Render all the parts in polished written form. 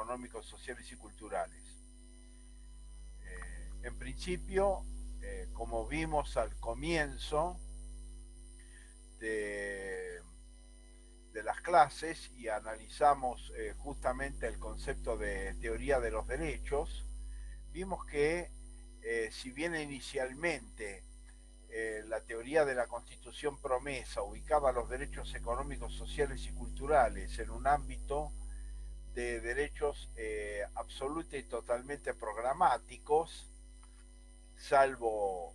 económicos, sociales y culturales. En principio, como vimos al comienzo de, de las clases y analizamos justamente el concepto de teoría de los derechos, vimos que si bien inicialmente la teoría de la Constitución promesa ubicaba los derechos económicos, sociales y culturales en un ámbito de derechos absoluta y totalmente programáticos, salvo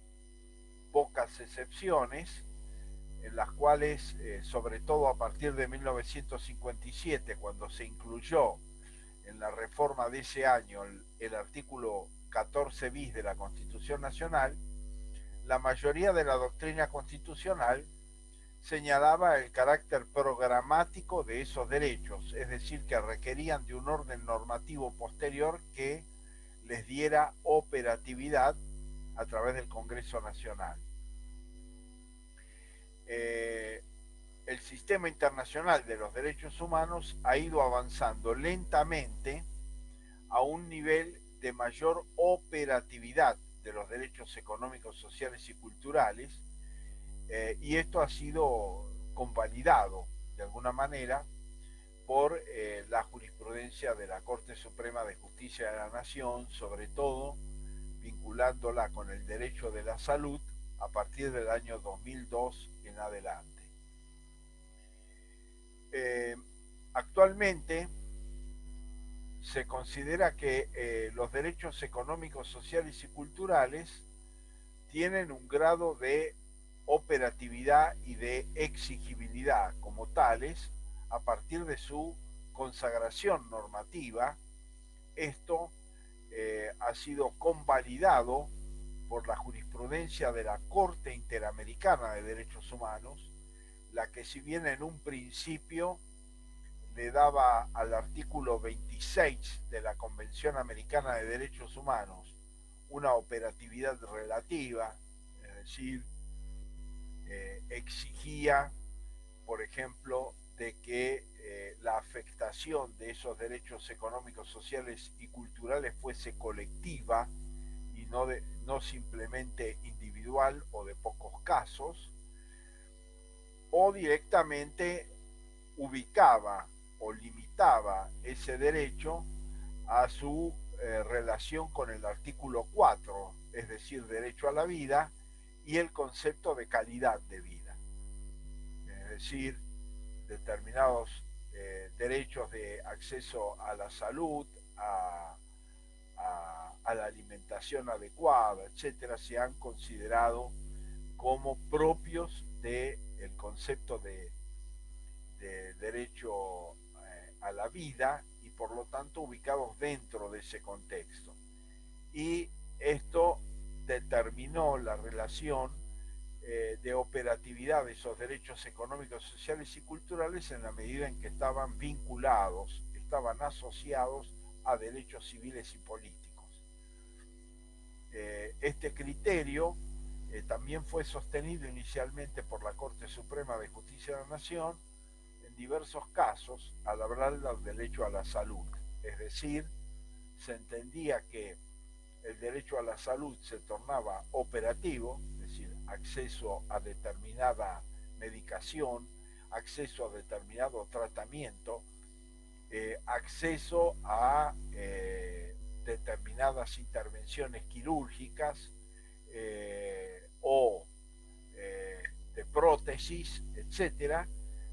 pocas excepciones, en las cuales, sobre todo a partir de 1957, cuando se incluyó en la reforma de ese año el artículo 14 bis de la Constitución Nacional, la mayoría de la doctrina constitucional señalaba el carácter programático de esos derechos, es decir, que requerían de un orden normativo posterior que les diera operatividad a través del Congreso Nacional. Eh, el sistema internacional de los derechos humanos ha ido avanzando lentamente a un nivel de mayor operatividad de los derechos económicos, sociales y culturales, y esto ha sido convalidado de alguna manera por la jurisprudencia de la Corte Suprema de Justicia de la Nación, sobre todo vinculándola con el derecho de la salud a partir del año 2002 en adelante. Eh, Actualmente se considera que los derechos económicos, sociales y culturales tienen un grado de operatividad y de exigibilidad como tales a partir de su consagración normativa. Esto ha sido convalidado por la jurisprudencia de la Corte Interamericana de Derechos Humanos, la que si bien en un principio le daba al artículo 26 de la Convención Americana de Derechos Humanos una operatividad relativa, es decir, exigía, por ejemplo, de que la afectación de esos derechos económicos, sociales y culturales fuese colectiva y no simplemente individual o de pocos casos, o directamente ubicaba o limitaba ese derecho a su relación con el artículo 4, es decir, derecho a la vida, y el concepto de calidad de vida. Es decir, determinados derechos de acceso a la salud, a la alimentación adecuada, etcétera, se han considerado como propios del concepto de derecho a la vida y por lo tanto ubicados dentro de ese contexto. Y esto determinó la relación de operatividad de esos derechos económicos, sociales y culturales en la medida en que estaban vinculados, estaban asociados a derechos civiles y políticos. Este criterio también fue sostenido inicialmente por la Corte Suprema de Justicia de la Nación en diversos casos al hablar del derecho a la salud. Es decir, se entendía que el derecho a la salud se tornaba operativo, es decir, acceso a determinada medicación, acceso a determinado tratamiento, acceso a determinadas intervenciones quirúrgicas o de prótesis, etcétera,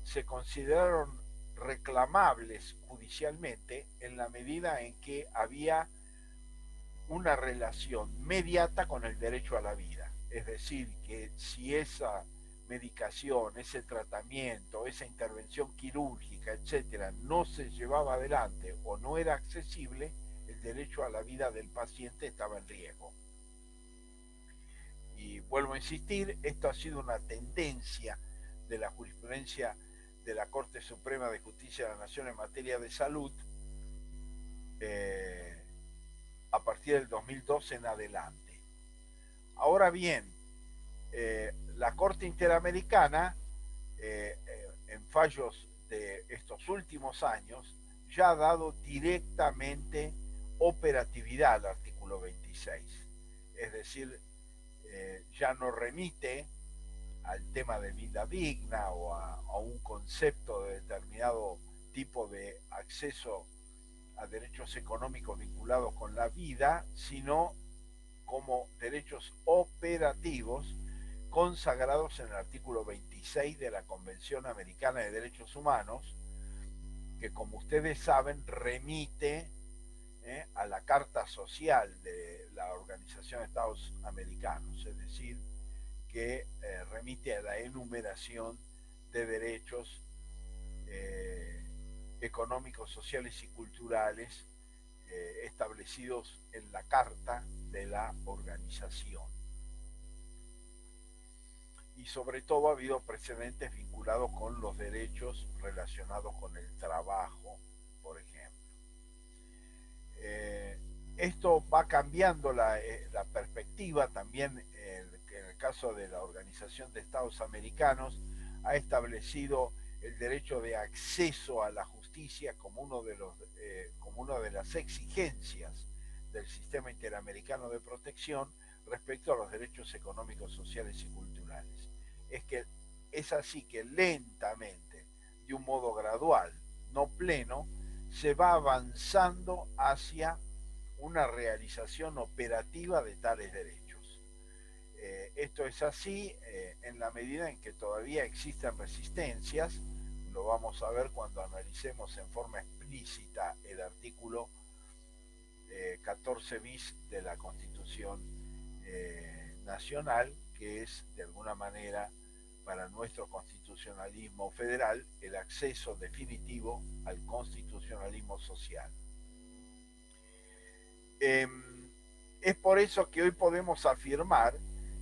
se consideraron reclamables judicialmente en la medida en que había una relación mediata con el derecho a la vida. Es decir, que si esa medicación, ese tratamiento, esa intervención quirúrgica, etcétera, no se llevaba adelante o no era accesible, el derecho a la vida del paciente estaba en riesgo. Y vuelvo a insistir, esto ha sido una tendencia de la jurisprudencia de la Corte Suprema de Justicia de la Nación en materia de salud eh, a partir del 2012 en adelante. Ahora bien, la Corte Interamericana, en fallos de estos últimos años, ya ha dado directamente operatividad al artículo 26. Es decir, ya no remite al tema de vida digna o a un concepto de determinado tipo de acceso a derechos económicos vinculados con la vida, sino como derechos operativos consagrados en el artículo 26 de la Convención Americana de Derechos Humanos, que como ustedes saben remite a la Carta Social de la Organización de Estados Americanos, es decir, que remite a la enumeración de derechos económicos, sociales y culturales establecidos en la Carta de la organización. Y sobre todo ha habido precedentes vinculados con los derechos relacionados con el trabajo, por ejemplo. Esto va cambiando la perspectiva también en el caso de la Organización de Estados Americanos, ha establecido el derecho de acceso a la justicia como como una de las exigencias del sistema interamericano de protección respecto a los derechos económicos, sociales y culturales. Es así que lentamente, de un modo gradual, no pleno, se va avanzando hacia una realización operativa de tales derechos. Esto es así en la medida en que todavía existen resistencias, lo vamos a ver cuando analicemos en forma explícita el artículo 14 bis de la Constitución Nacional, que es de alguna manera para nuestro constitucionalismo federal el acceso definitivo al constitucionalismo social. Es por eso que hoy podemos afirmar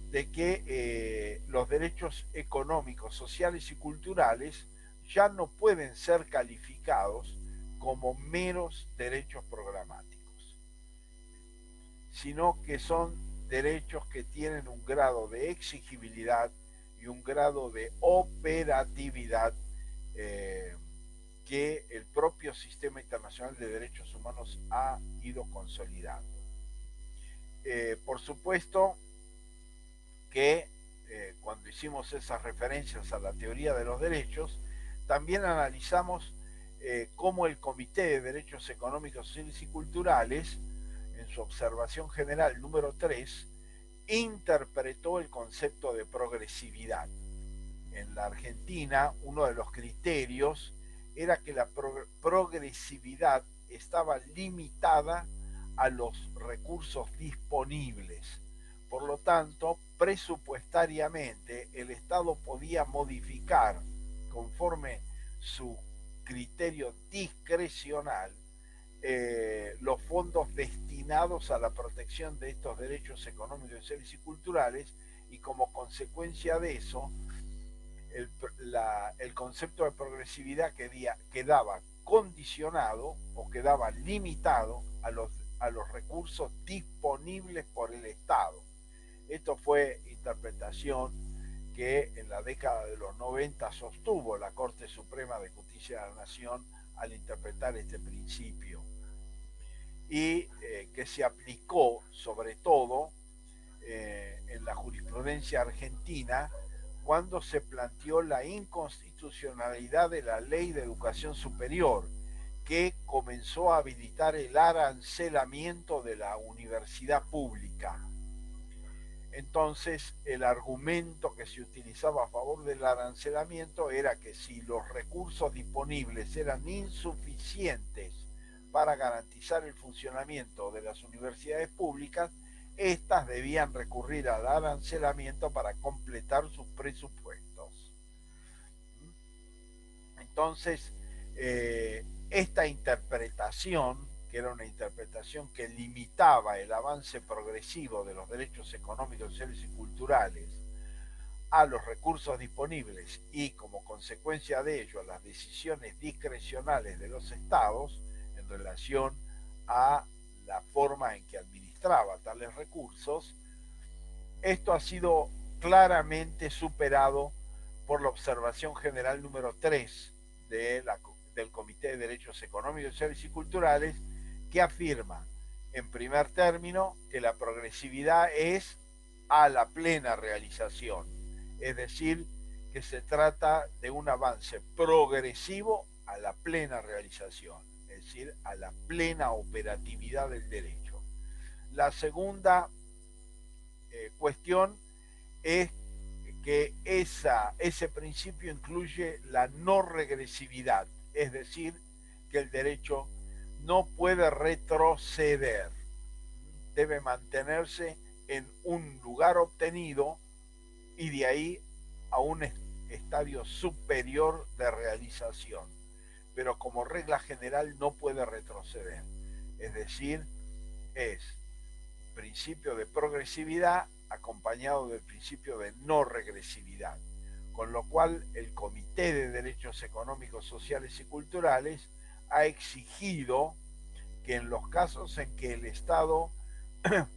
de que los derechos económicos, sociales y culturales ya no pueden ser calificados como meros derechos programáticos, sino que son derechos que tienen un grado de exigibilidad y un grado de operatividad que el propio sistema internacional de derechos humanos ha ido consolidando. Por supuesto que cuando hicimos esas referencias a la teoría de los derechos, también analizamos cómo el Comité de Derechos Económicos, Sociales y Culturales, en su observación general número 3, interpretó el concepto de progresividad. En la Argentina, uno de los criterios era que la progresividad estaba limitada a los recursos disponibles. Por lo tanto, presupuestariamente, el Estado podía modificar, conforme su criterio discrecional, los fondos destinados a la protección de estos derechos económicos, sociales y culturales, y como consecuencia de eso, el concepto de progresividad quedaba condicionado o quedaba limitado a los recursos disponibles por el Estado. Esto fue interpretación que en la década de los 90 sostuvo la Corte Suprema de Justicia de la Nación al interpretar este principio y que se aplicó sobre todo en la jurisprudencia argentina cuando se planteó la inconstitucionalidad de la Ley de Educación Superior, que comenzó a habilitar el arancelamiento de la universidad pública. Entonces, el argumento que se utilizaba a favor del arancelamiento era que si los recursos disponibles eran insuficientes para garantizar el funcionamiento de las universidades públicas, estas debían recurrir al arancelamiento para completar sus presupuestos. Entonces, esta interpretación, que era una interpretación que limitaba el avance progresivo de los derechos económicos, sociales y culturales a los recursos disponibles y como consecuencia de ello a las decisiones discrecionales de los estados en relación a la forma en que administraba tales recursos, esto ha sido claramente superado por la observación general número 3 de del Comité de Derechos Económicos, Sociales y Culturales, que afirma, en primer término, que la progresividad es a la plena realización, es decir, que se trata de un avance progresivo a la plena realización, es decir, a la plena operatividad del derecho. La segunda cuestión es que ese principio incluye la no regresividad, es decir, que el derecho no puede retroceder, debe mantenerse en un lugar obtenido y de ahí a un estadio superior de realización, pero como regla general no puede retroceder, es decir, es principio de progresividad acompañado del principio de no regresividad, con lo cual el Comité de Derechos Económicos, Sociales y Culturales ha exigido que en los casos en que el Estado,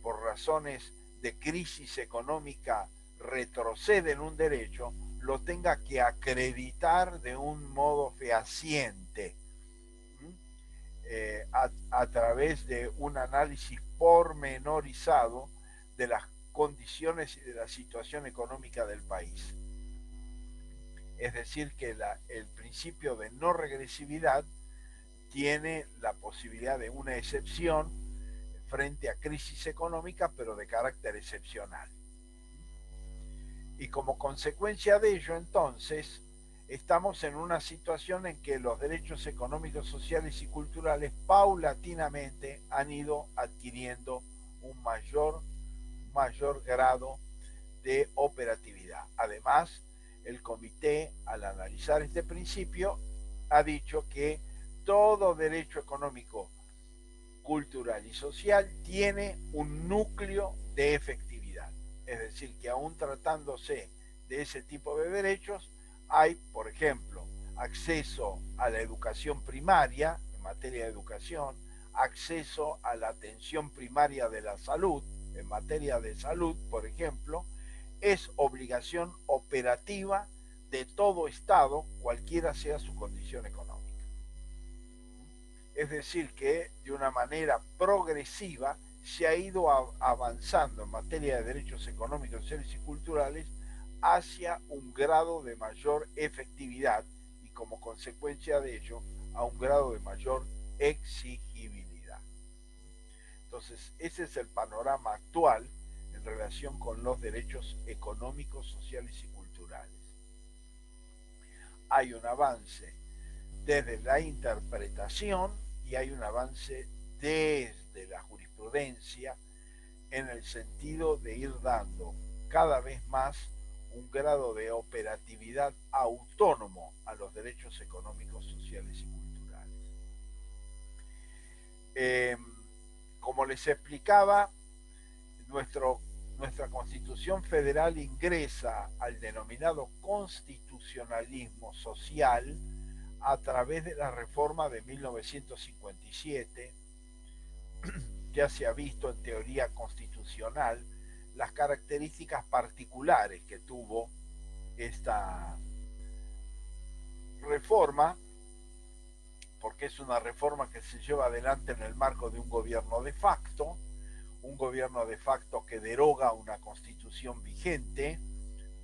por razones de crisis económica, retrocede en un derecho, lo tenga que acreditar de un modo fehaciente, a través de un análisis pormenorizado de las condiciones y de la situación económica del país. Es decir, que el principio de no regresividad tiene la posibilidad de una excepción frente a crisis económica, pero de carácter excepcional. Y como consecuencia de ello, entonces, estamos en una situación en que los derechos económicos, sociales y culturales paulatinamente han ido adquiriendo un mayor grado de operatividad. Además, el comité, al analizar este principio, ha dicho que todo derecho económico, cultural y social tiene un núcleo de efectividad. Es decir, que aún tratándose de ese tipo de derechos, hay, por ejemplo, acceso a la educación primaria, en materia de educación, acceso a la atención primaria de la salud, en materia de salud, por ejemplo, es obligación operativa de todo Estado, cualquiera sea su condición económica. Es decir, que de una manera progresiva se ha ido avanzando en materia de derechos económicos, sociales y culturales hacia un grado de mayor efectividad y como consecuencia de ello a un grado de mayor exigibilidad. Entonces, ese es el panorama actual en relación con los derechos económicos, sociales y culturales. Hay un avance desde la interpretación y hay un avance desde la jurisprudencia en el sentido de ir dando cada vez más un grado de operatividad autónomo a los derechos económicos, sociales y culturales. Eh, como les explicaba, nuestra Constitución Federal ingresa al denominado constitucionalismo social a través de la reforma de 1957. Ya se ha visto en teoría constitucional las características particulares que tuvo esta reforma, porque es una reforma que se lleva adelante en el marco de un gobierno de facto que deroga una constitución vigente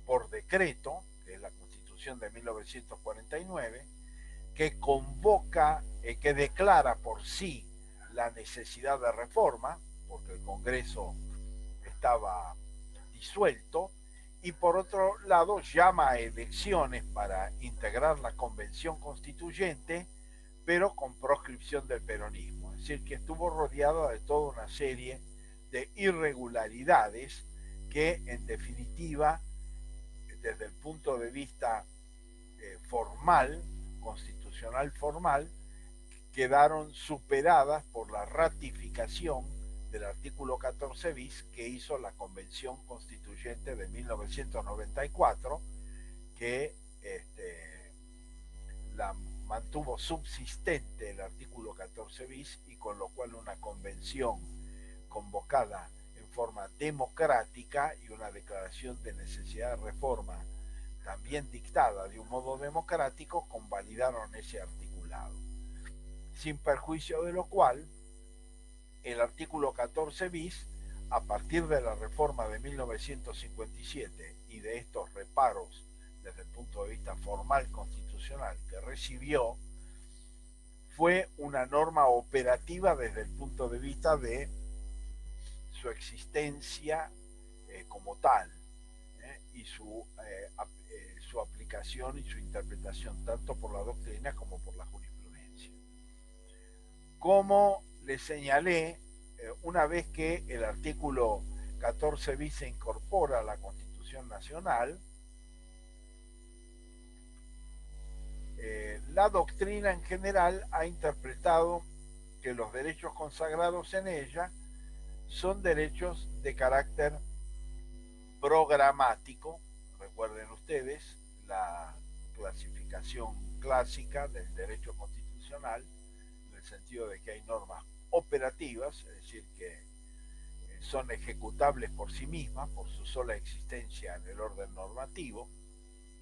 por decreto, que es la Constitución de 1949, que convoca, que declara por sí la necesidad de reforma, porque el Congreso estaba disuelto, y por otro lado llama a elecciones para integrar la convención constituyente, pero con proscripción del peronismo. Es decir, que estuvo rodeada de toda una serie de irregularidades que, en definitiva, desde el punto de vista formal, constitucional formal, quedaron superadas por la ratificación del artículo 14 bis que hizo la Convención Constituyente de 1994, que la mantuvo subsistente el artículo 14 bis y con lo cual una convención convocada en forma democrática y una declaración de necesidad de reforma también dictada de un modo democrático convalidaron ese articulado. articulado. Sin perjuicio de lo cual, el artículo 14 bis, a partir de la reforma de 1957 y de estos reparos desde el punto de vista formal constitucional que recibió, fue una norma operativa desde el punto de vista de su existencia como tal, y su aplicación y su interpretación tanto por la doctrina como por la jurisprudencia. Como les señalé, una vez que el artículo 14 bis se incorpora a la Constitución Nacional, la doctrina en general ha interpretado que los derechos consagrados en ella son derechos de carácter programático. Recuerden ustedes la clasificación clásica del derecho constitucional, en el sentido de que hay normas operativas, es decir, que son ejecutables por sí mismas, por su sola existencia en el orden normativo.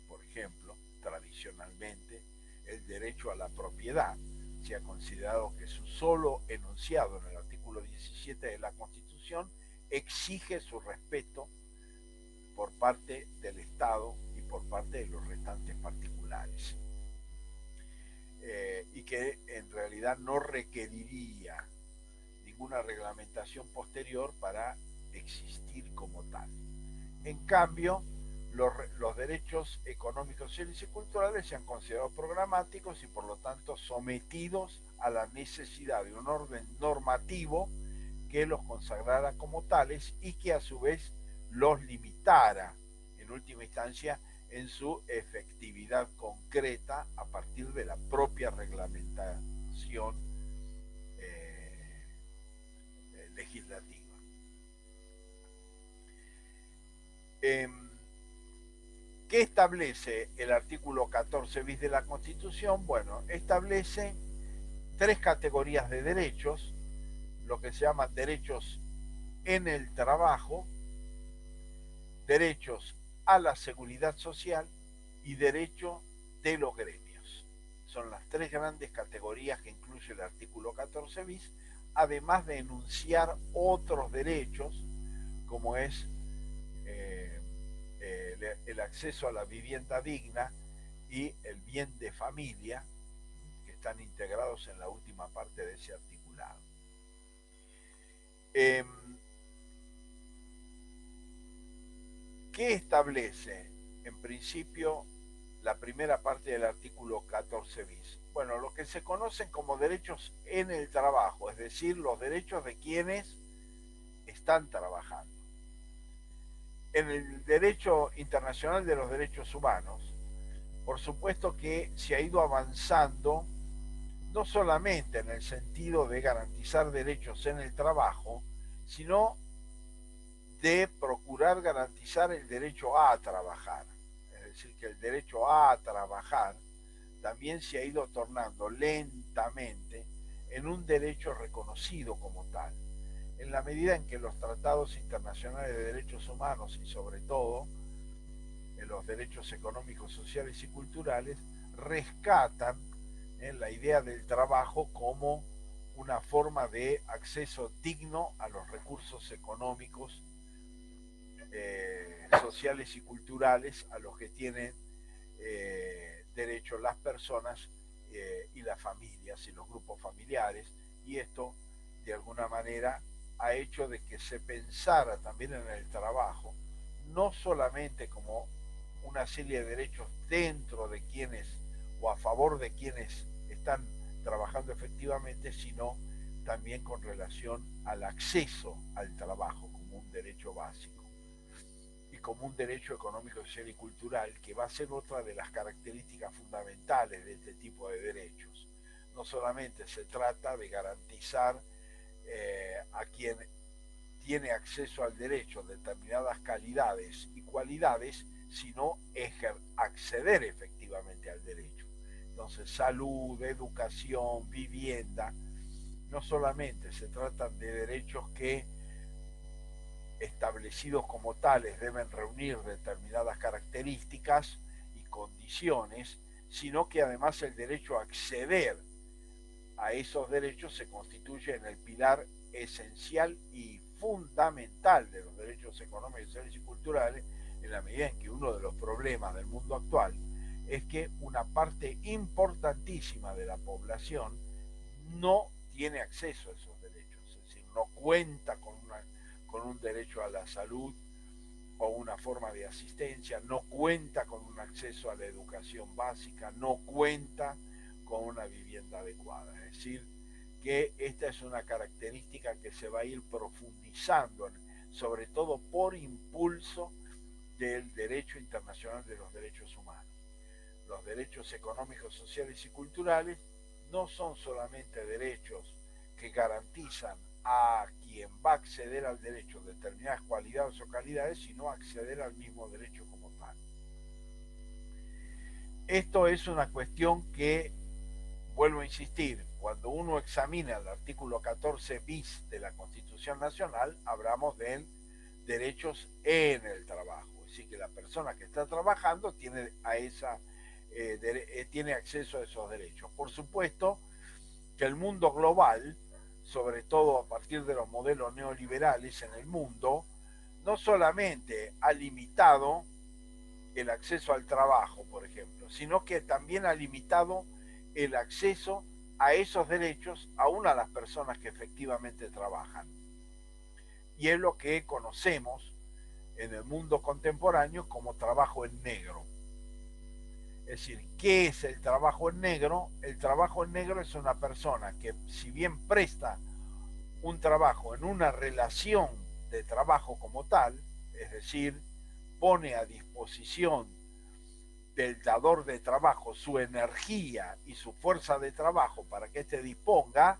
Por ejemplo, tradicionalmente, el derecho a la propiedad se ha considerado que su solo enunciado en el artículo 17 de la Constitución exige su respeto por parte del Estado y por parte de los restantes particulares, y que en realidad no requeriría ninguna reglamentación posterior para existir como tal. En cambio, los derechos económicos, sociales y culturales se han considerado programáticos y por lo tanto sometidos a la necesidad de un orden normativo que los consagrara como tales y que a su vez los limitara en última instancia en su efectividad concreta a partir de la propia reglamentación legislativa. ¿Qué establece el artículo 14 bis de la Constitución? Bueno, establece tres categorías de derechos, lo que se llaman derechos en el trabajo, derechos a la seguridad social y derecho de los gremios. Son las tres grandes categorías que incluye el artículo 14 bis, además de enunciar otros derechos, como es el acceso a la vivienda digna y el bien de familia, que están integrados en la última parte de ese articulado. ¿Qué establece en principio la primera parte del artículo 14 bis? Bueno, lo que se conocen como derechos en el trabajo, es decir, los derechos de quienes están trabajando. En el derecho internacional de los derechos humanos, por supuesto que se ha ido avanzando no solamente en el sentido de garantizar derechos en el trabajo, sino de procurar garantizar el derecho a trabajar. Es decir, que el derecho a trabajar también se ha ido tornando lentamente en un derecho reconocido como tal, en la medida en que los tratados internacionales de derechos humanos y sobre todo en los derechos económicos, sociales y culturales rescatan la idea del trabajo como una forma de acceso digno a los recursos económicos, sociales y culturales a los que tienen derecho las personas y las familias y los grupos familiares, y esto de alguna manera ha hecho de que se pensara también en el trabajo no solamente como una serie de derechos dentro de quienes o a favor de quienes están trabajando efectivamente, sino también con relación al acceso al trabajo como un derecho básico y como un derecho económico, social y cultural, que va a ser otra de las características fundamentales de este tipo de derechos. No solamente se trata de garantizar a quien tiene acceso al derecho determinadas calidades y cualidades, sino acceder efectivamente al derecho. Entonces, salud, educación, vivienda, no solamente se tratan de derechos que establecidos como tales deben reunir determinadas características y condiciones, sino que además el derecho a acceder a esos derechos se constituye en el pilar esencial y fundamental de los derechos económicos, sociales y culturales, en la medida en que uno de los problemas del mundo actual es que una parte importantísima de la población no tiene acceso a esos derechos, es decir, no cuenta con un derecho a la salud o una forma de asistencia, no cuenta con un acceso a la educación básica, no cuenta con una vivienda adecuada. Es decir, que esta es una característica que se va a ir profundizando, sobre todo por impulso del derecho internacional de los derechos humanos. Los derechos económicos, sociales y culturales no son solamente derechos que garantizan a quien va a acceder al derecho determinadas cualidades o calidades, sino acceder al mismo derecho como tal. Esto es una cuestión que, vuelvo a insistir, cuando uno examina el artículo 14 bis de la Constitución Nacional, hablamos de derechos en el trabajo. Es decir, que la persona que está trabajando tiene tiene acceso a esos derechos. Por supuesto que el mundo global, sobre todo a partir de los modelos neoliberales en el mundo, no solamente ha limitado el acceso al trabajo, por ejemplo, sino que también ha limitado el acceso a esos derechos aún a las personas que efectivamente trabajan. Y es lo que conocemos en el mundo contemporáneo como trabajo en negro. Es decir, ¿qué es el trabajo en negro? El trabajo en negro es una persona que, si bien presta un trabajo en una relación de trabajo como tal, es decir, pone a disposición del dador de trabajo su energía y su fuerza de trabajo para que éste disponga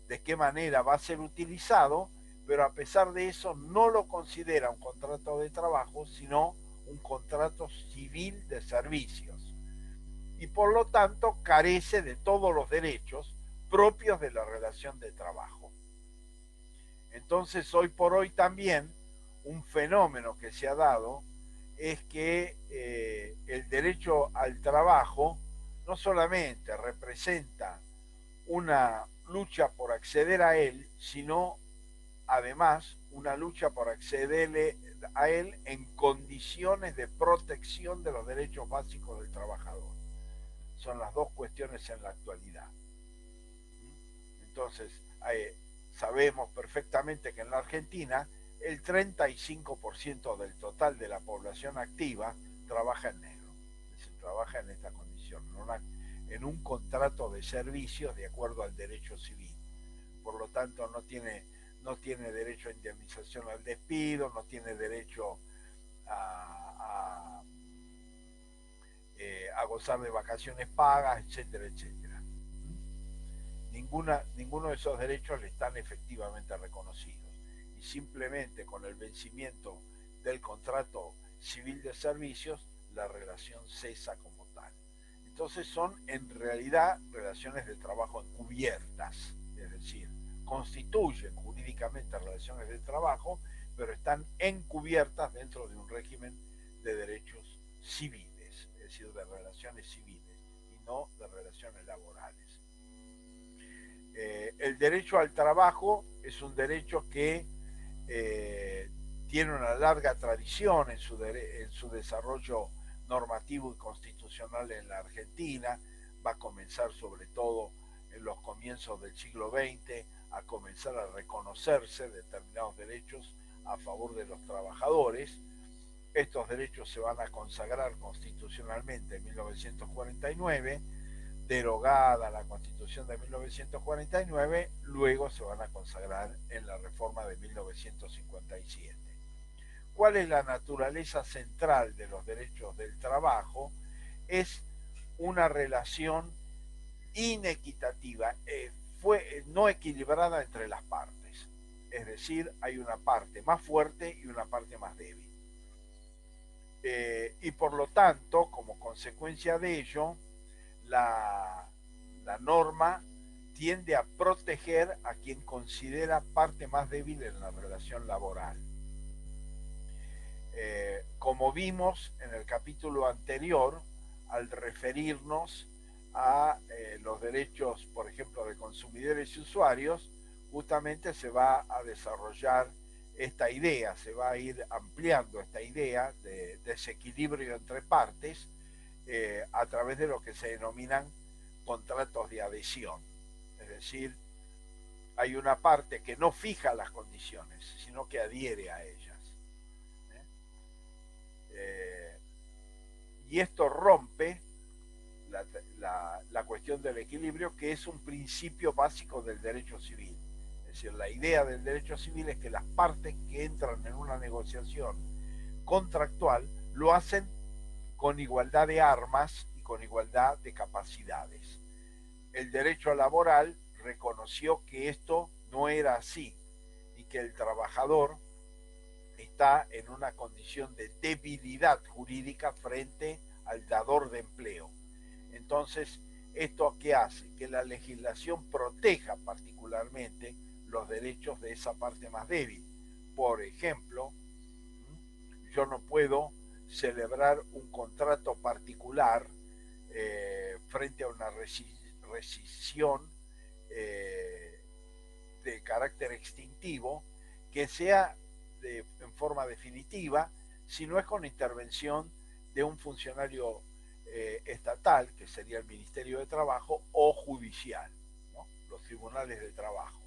de qué manera va a ser utilizado, pero a pesar de eso no lo considera un contrato de trabajo, sino un contrato civil de servicios. Y por lo tanto carece de todos los derechos propios de la relación de trabajo. Entonces, hoy por hoy también un fenómeno que se ha dado es que el derecho al trabajo no solamente representa una lucha por acceder a él, sino además una lucha por acceder a él en condiciones de protección de los derechos básicos del trabajador. Son las dos cuestiones en la actualidad. Entonces, sabemos perfectamente que en la Argentina el 35% del total de la población activa trabaja en negro, es decir, trabaja en esta condición, en un contrato de servicios de acuerdo al derecho civil. Por lo tanto, no tiene derecho a indemnización al despido, no tiene derecho a, a gozar de vacaciones pagas, etcétera, etcétera. Ninguno de esos derechos le están efectivamente reconocidos. Y simplemente con el vencimiento del contrato civil de servicios, la relación cesa como tal. Entonces son en realidad relaciones de trabajo encubiertas, es decir, constituyen jurídicamente relaciones de trabajo, pero están encubiertas dentro de un régimen de derechos civiles, es decir, de relaciones civiles y no de relaciones laborales. El derecho al trabajo es un derecho que tiene una larga tradición en su desarrollo normativo y constitucional en la Argentina. Va a comenzar sobre todo en los comienzos del siglo XX a comenzar a reconocerse determinados derechos a favor de los trabajadores. Estos derechos se van a consagrar constitucionalmente en 1949, derogada la Constitución de 1949, luego se van a consagrar en la reforma de 1957. ¿Cuál es la naturaleza central de los derechos del trabajo? Es una relación inequitativa, no equilibrada entre las partes. Es decir, hay una parte más fuerte y una parte más débil. Y por lo tanto, como consecuencia de ello, la norma tiende a proteger a quien considera parte más débil en la relación laboral. Como vimos en el capítulo anterior, al referirnos a los derechos, por ejemplo, de consumidores y usuarios, justamente se va a desarrollar esta idea, se va a ir ampliando esta idea de desequilibrio entre partes a través de lo que se denominan contratos de adhesión. Es decir, hay una parte que no fija las condiciones, sino que adhiere a ellas. ¿eh? Y esto rompe la cuestión del equilibrio, que es un principio básico del derecho civil. Es decir, la idea del derecho civil es que las partes que entran en una negociación contractual lo hacen con igualdad de armas y con igualdad de capacidades. El derecho laboral reconoció que esto no era así y que el trabajador está en una condición de debilidad jurídica frente al dador de empleo. Entonces, ¿esto qué hace? Que la legislación proteja particularmente los derechos de esa parte más débil. Por ejemplo, yo no puedo celebrar un contrato particular frente a una rescisión de carácter extintivo que sea en forma definitiva, si no es con intervención de un funcionario estatal, que sería el Ministerio de Trabajo, o judicial, ¿no? Los tribunales de trabajo,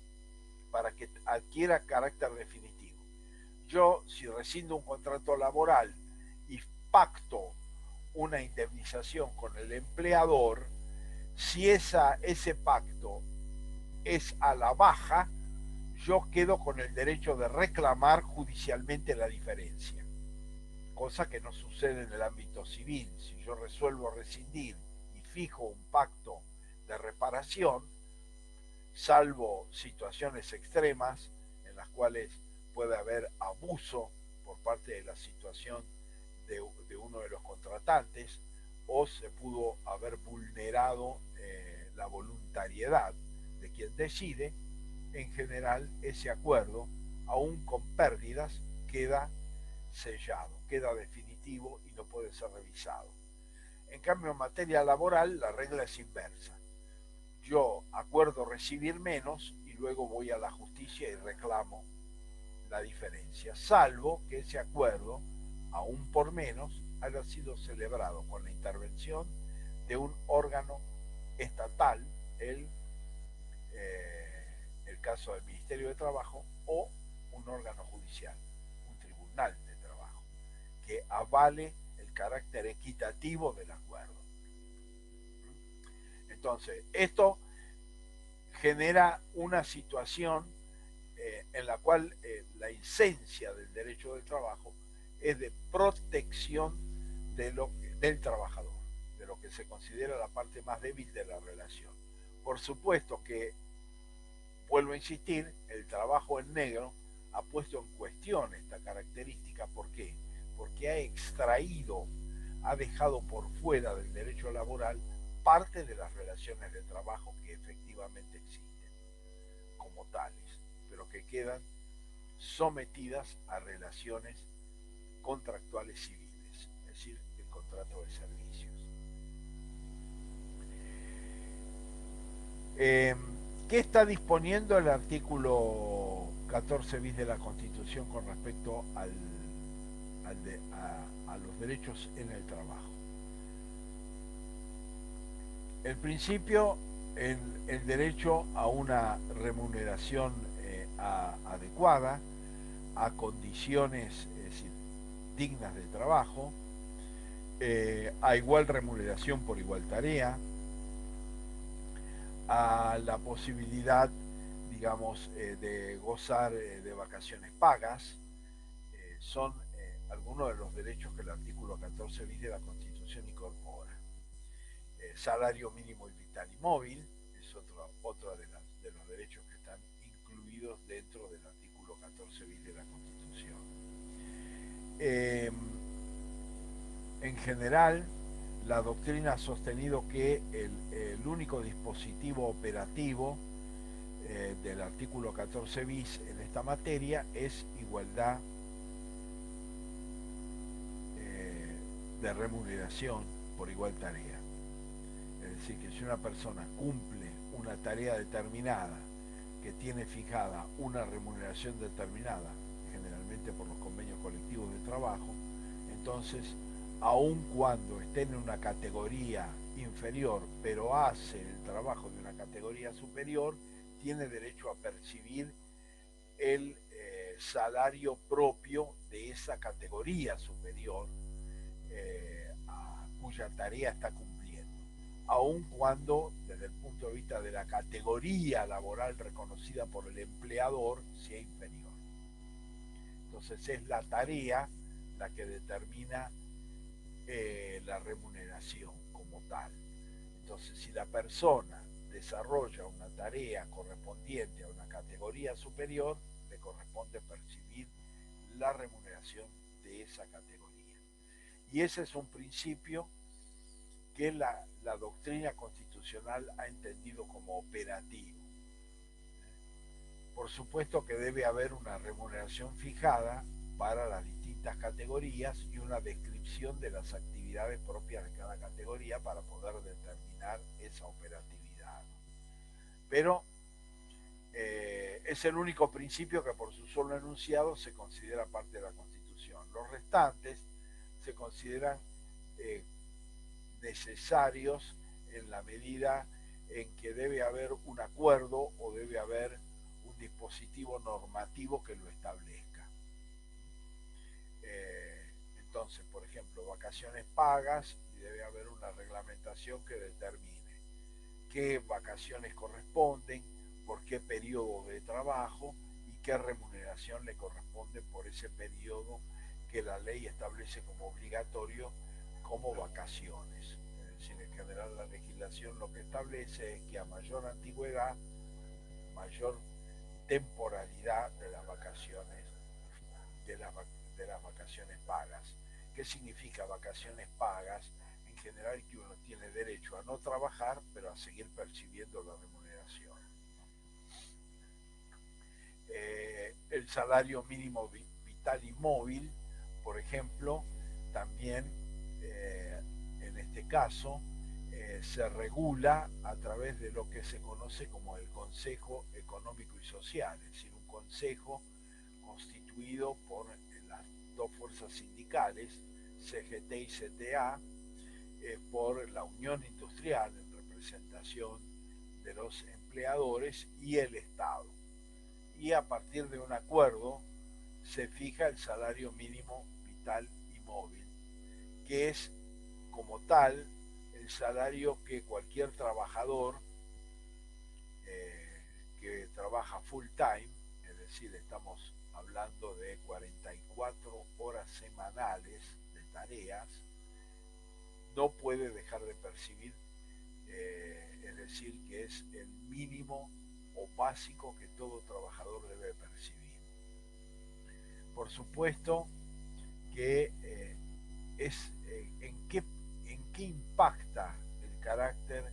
para que adquiera carácter definitivo. Yo, si rescindo un contrato laboral y pacto una indemnización con el empleador, si ese pacto es a la baja, yo quedo con el derecho de reclamar judicialmente la diferencia, cosa que no sucede en el ámbito civil. Si yo resuelvo rescindir y fijo un pacto de reparación, salvo situaciones extremas en las cuales puede haber abuso por parte de la situación de uno de los contratantes, o se pudo haber vulnerado la voluntariedad de quien decide, en general ese acuerdo, aún con pérdidas, queda sellado, queda definitivo y no puede ser revisado. En cambio, en materia laboral, la regla es inversa. Yo acuerdo recibir menos y luego voy a la justicia y reclamo la diferencia, salvo que ese acuerdo, aún por menos, haya sido celebrado con la intervención de un órgano estatal, el caso del Ministerio de Trabajo, o un órgano judicial, un tribunal de trabajo, que avale el carácter equitativo del acuerdo. Entonces, esto genera una situación en la cual la esencia del derecho del trabajo es de protección del trabajador, de lo que se considera la parte más débil de la relación. Por supuesto que, vuelvo a insistir, el trabajo en negro ha puesto en cuestión esta característica. ¿Por qué? Porque ha dejado por fuera del derecho laboral parte de las relaciones de trabajo que efectivamente existen como tales, pero que quedan sometidas a relaciones contractuales civiles, es decir, el contrato de servicios. ¿Qué está disponiendo el artículo 14 bis de la Constitución con respecto a los derechos en el trabajo? El principio, el derecho a una remuneración adecuada, a condiciones, es decir, dignas de trabajo, a igual remuneración por igual tarea, a la posibilidad, digamos, de gozar de vacaciones pagas. Son algunos de los derechos que el artículo 14 bis de la Constitución incorpora. Salario mínimo y vital y móvil es otro de los derechos que están incluidos dentro del artículo 14 bis de la Constitución. En general, la doctrina ha sostenido que el único dispositivo operativo del artículo 14 bis en esta materia es igualdad de remuneración por igual tarea. Es decir, que si una persona cumple una tarea determinada, que tiene fijada una remuneración determinada, generalmente por los convenios colectivos de trabajo, entonces, aun cuando esté en una categoría inferior, pero hace el trabajo de una categoría superior, tiene derecho a percibir el salario propio de esa categoría superior cuya tarea está cumpliendo, aun cuando desde el punto de vista de la categoría laboral reconocida por el empleador sea inferior. Entonces es la tarea la que determina la remuneración como tal. Entonces si la persona desarrolla una tarea correspondiente a una categoría superior, le corresponde percibir la remuneración de esa categoría. Y ese es un principio que la doctrina constitucional ha entendido como operativo. Por supuesto que debe haber una remuneración fijada para las distintas categorías y una descripción de las actividades propias de cada categoría para poder determinar esa operatividad. Pero es el único principio que por su solo enunciado se considera parte de la Constitución. Los restantes se consideran necesarios en la medida en que debe haber un acuerdo o debe haber un dispositivo normativo que lo establezca. Entonces, por ejemplo, vacaciones pagas, y debe haber una reglamentación que determine qué vacaciones corresponden, por qué periodo de trabajo y qué remuneración le corresponde por ese periodo que la ley establece como obligatorio como vacaciones. Es decir, en general la legislación lo que establece es que a mayor antigüedad, mayor temporalidad de las vacaciones, de las vacaciones pagas. ¿Qué significa vacaciones pagas? En general que uno tiene derecho a no trabajar, pero a seguir percibiendo la remuneración. El salario mínimo vital y móvil, por ejemplo, también en este caso se regula a través de lo que se conoce como el Consejo Económico y Social, es decir, un consejo constituido por las dos fuerzas sindicales, CGT y CTA, por la Unión Industrial en representación de los empleadores y el Estado. Y a partir de un acuerdo se fija el salario mínimo vital y móvil, que es como tal el salario que cualquier trabajador que trabaja full time, es decir, estamos hablando de 44 horas semanales de tareas, no puede dejar de percibir, es decir, que es el mínimo o básico que todo trabajador debe percibir. Por supuesto que en qué impacta el carácter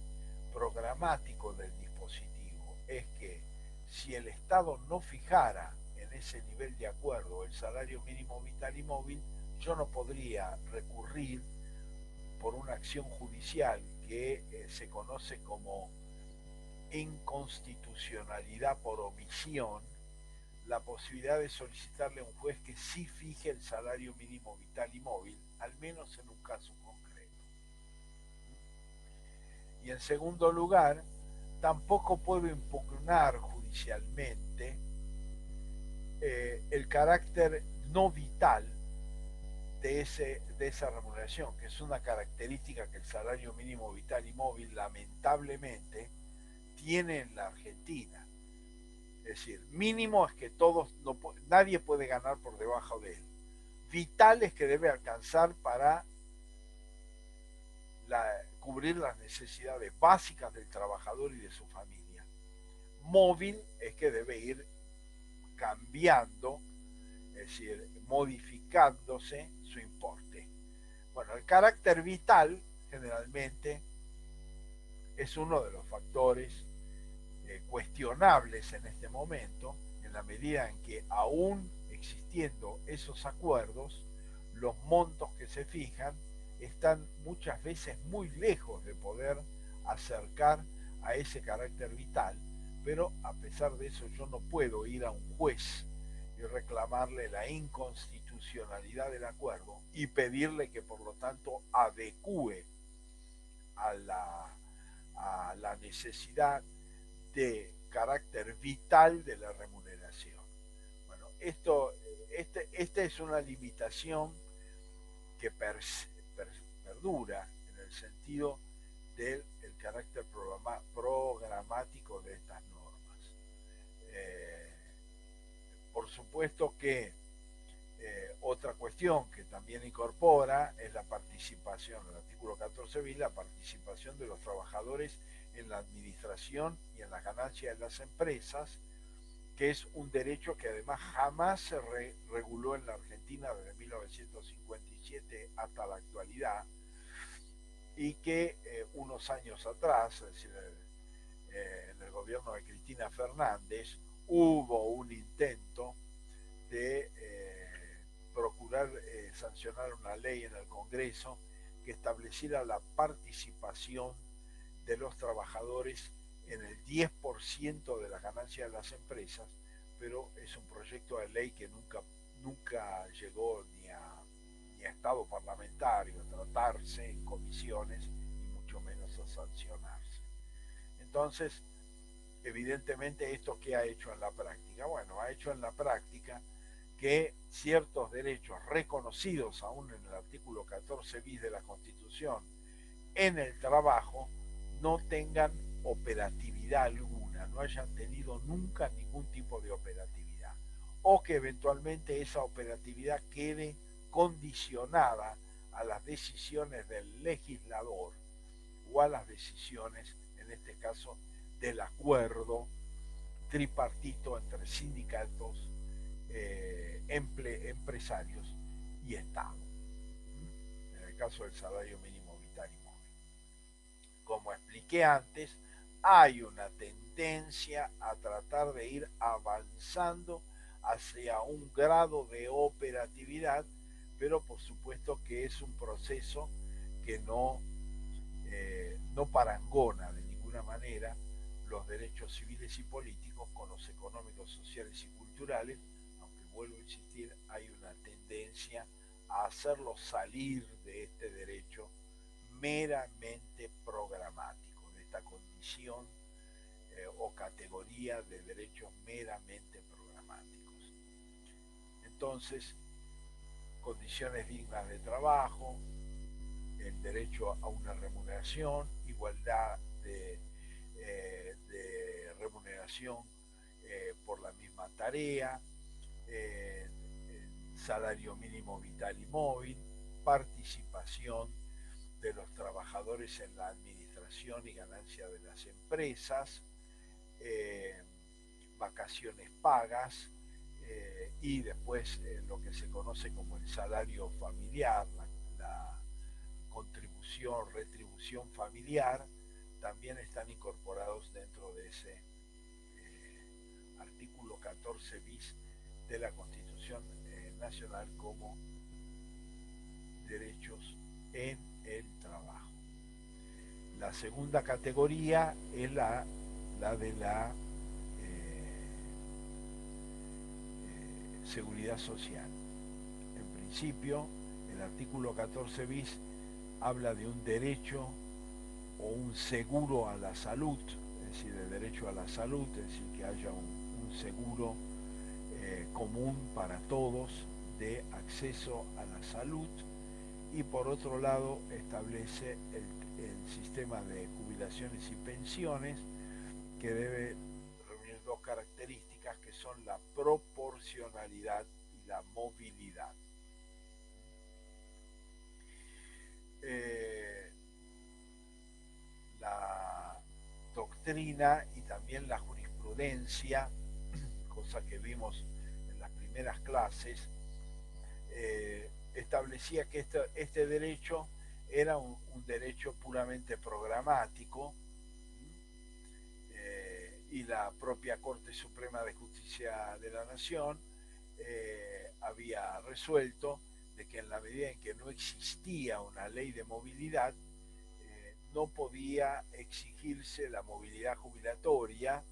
programático del dispositivo. Es que si el Estado no fijara en ese nivel de acuerdo el salario mínimo vital y móvil, yo no podría recurrir por una acción judicial que se conoce como inconstitucionalidad por omisión, la posibilidad de solicitarle a un juez que sí fije el salario mínimo vital y móvil, al menos en un caso concreto. Y en segundo lugar, tampoco puedo impugnar judicialmente el carácter no vital de esa remuneración, que es una característica que el salario mínimo vital y móvil lamentablemente tiene en la Argentina. Es decir, mínimo es que todos, no, nadie puede ganar por debajo de él. Vital es que debe alcanzar para cubrir las necesidades básicas del trabajador y de su familia. Móvil es que debe ir cambiando, es decir, modificándose su importe. Bueno, el carácter vital generalmente es uno de los factores cuestionables en este momento, en la medida en que aún existiendo esos acuerdos, los montos que se fijan están muchas veces muy lejos de poder acercar a ese carácter vital, pero a pesar de eso yo no puedo ir a un juez y reclamarle la inconstitucionalidad del acuerdo y pedirle que por lo tanto adecue a la necesidad de carácter vital de la remuneración. Bueno, esta es una limitación que perdura en el sentido del carácter programático de estas normas. Eh, por supuesto que otra cuestión que también incorpora es la participación, el artículo 14 bis, la participación de los trabajadores en la administración y en las ganancias de las empresas, que es un derecho que además jamás se reguló en la Argentina desde 1957 hasta la actualidad, y que unos años atrás, es decir, en el gobierno de Cristina Fernández, hubo un intento de procurar sancionar una ley en el Congreso que estableciera la participación de los trabajadores en el 10% de las ganancias de las empresas, pero es un proyecto de ley que nunca llegó ni a estado parlamentario, a tratarse en comisiones y mucho menos a sancionarse. Entonces, evidentemente, ¿esto qué ha hecho en la práctica? Bueno, ha hecho en la práctica que ciertos derechos reconocidos aún en el artículo 14 bis de la Constitución en el trabajo no tengan operatividad alguna, no hayan tenido nunca ningún tipo de operatividad, o que eventualmente esa operatividad quede condicionada a las decisiones del legislador o a las decisiones, en este caso, del acuerdo tripartito entre sindicatos, empresarios y Estado. En el caso del salario mínimo vital y móvil. Como expliqué antes, hay una tendencia a tratar de ir avanzando hacia un grado de operatividad, pero por supuesto que es un proceso que no parangona de ninguna manera los derechos civiles y políticos con los económicos, sociales y culturales, aunque vuelvo a insistir, hay una tendencia a hacerlo salir de este derecho meramente programático, de esta condición o categoría de derechos meramente programáticos. Entonces, condiciones dignas de trabajo, el derecho a una remuneración, igualdad de remuneración por la misma tarea, salario mínimo vital y móvil, participación de los trabajadores en la administración y ganancia de las empresas, eh, vacaciones pagas y después lo que se conoce como el salario familiar, la contribución, retribución familiar, también están incorporados dentro de ese artículo 14 bis de la Constitución Nacional como derechos en el trabajo. La segunda categoría es la de la seguridad social. En principio, el artículo 14 bis habla de un derecho o un seguro a la salud, es decir, el derecho a la salud, es decir, que haya un seguro común para todos de acceso a la salud, y por otro lado establece el sistema de jubilaciones y pensiones que debe reunir dos características que son la proporcionalidad y la movilidad. Eh, la doctrina y también la jurisprudencia, cosa que vimos en las primeras clases, establecía que este derecho era un derecho puramente programático, y la propia Corte Suprema de Justicia de la Nación había resuelto de que en la medida en que no existía una ley de movilidad, no podía exigirse la movilidad jubilatoria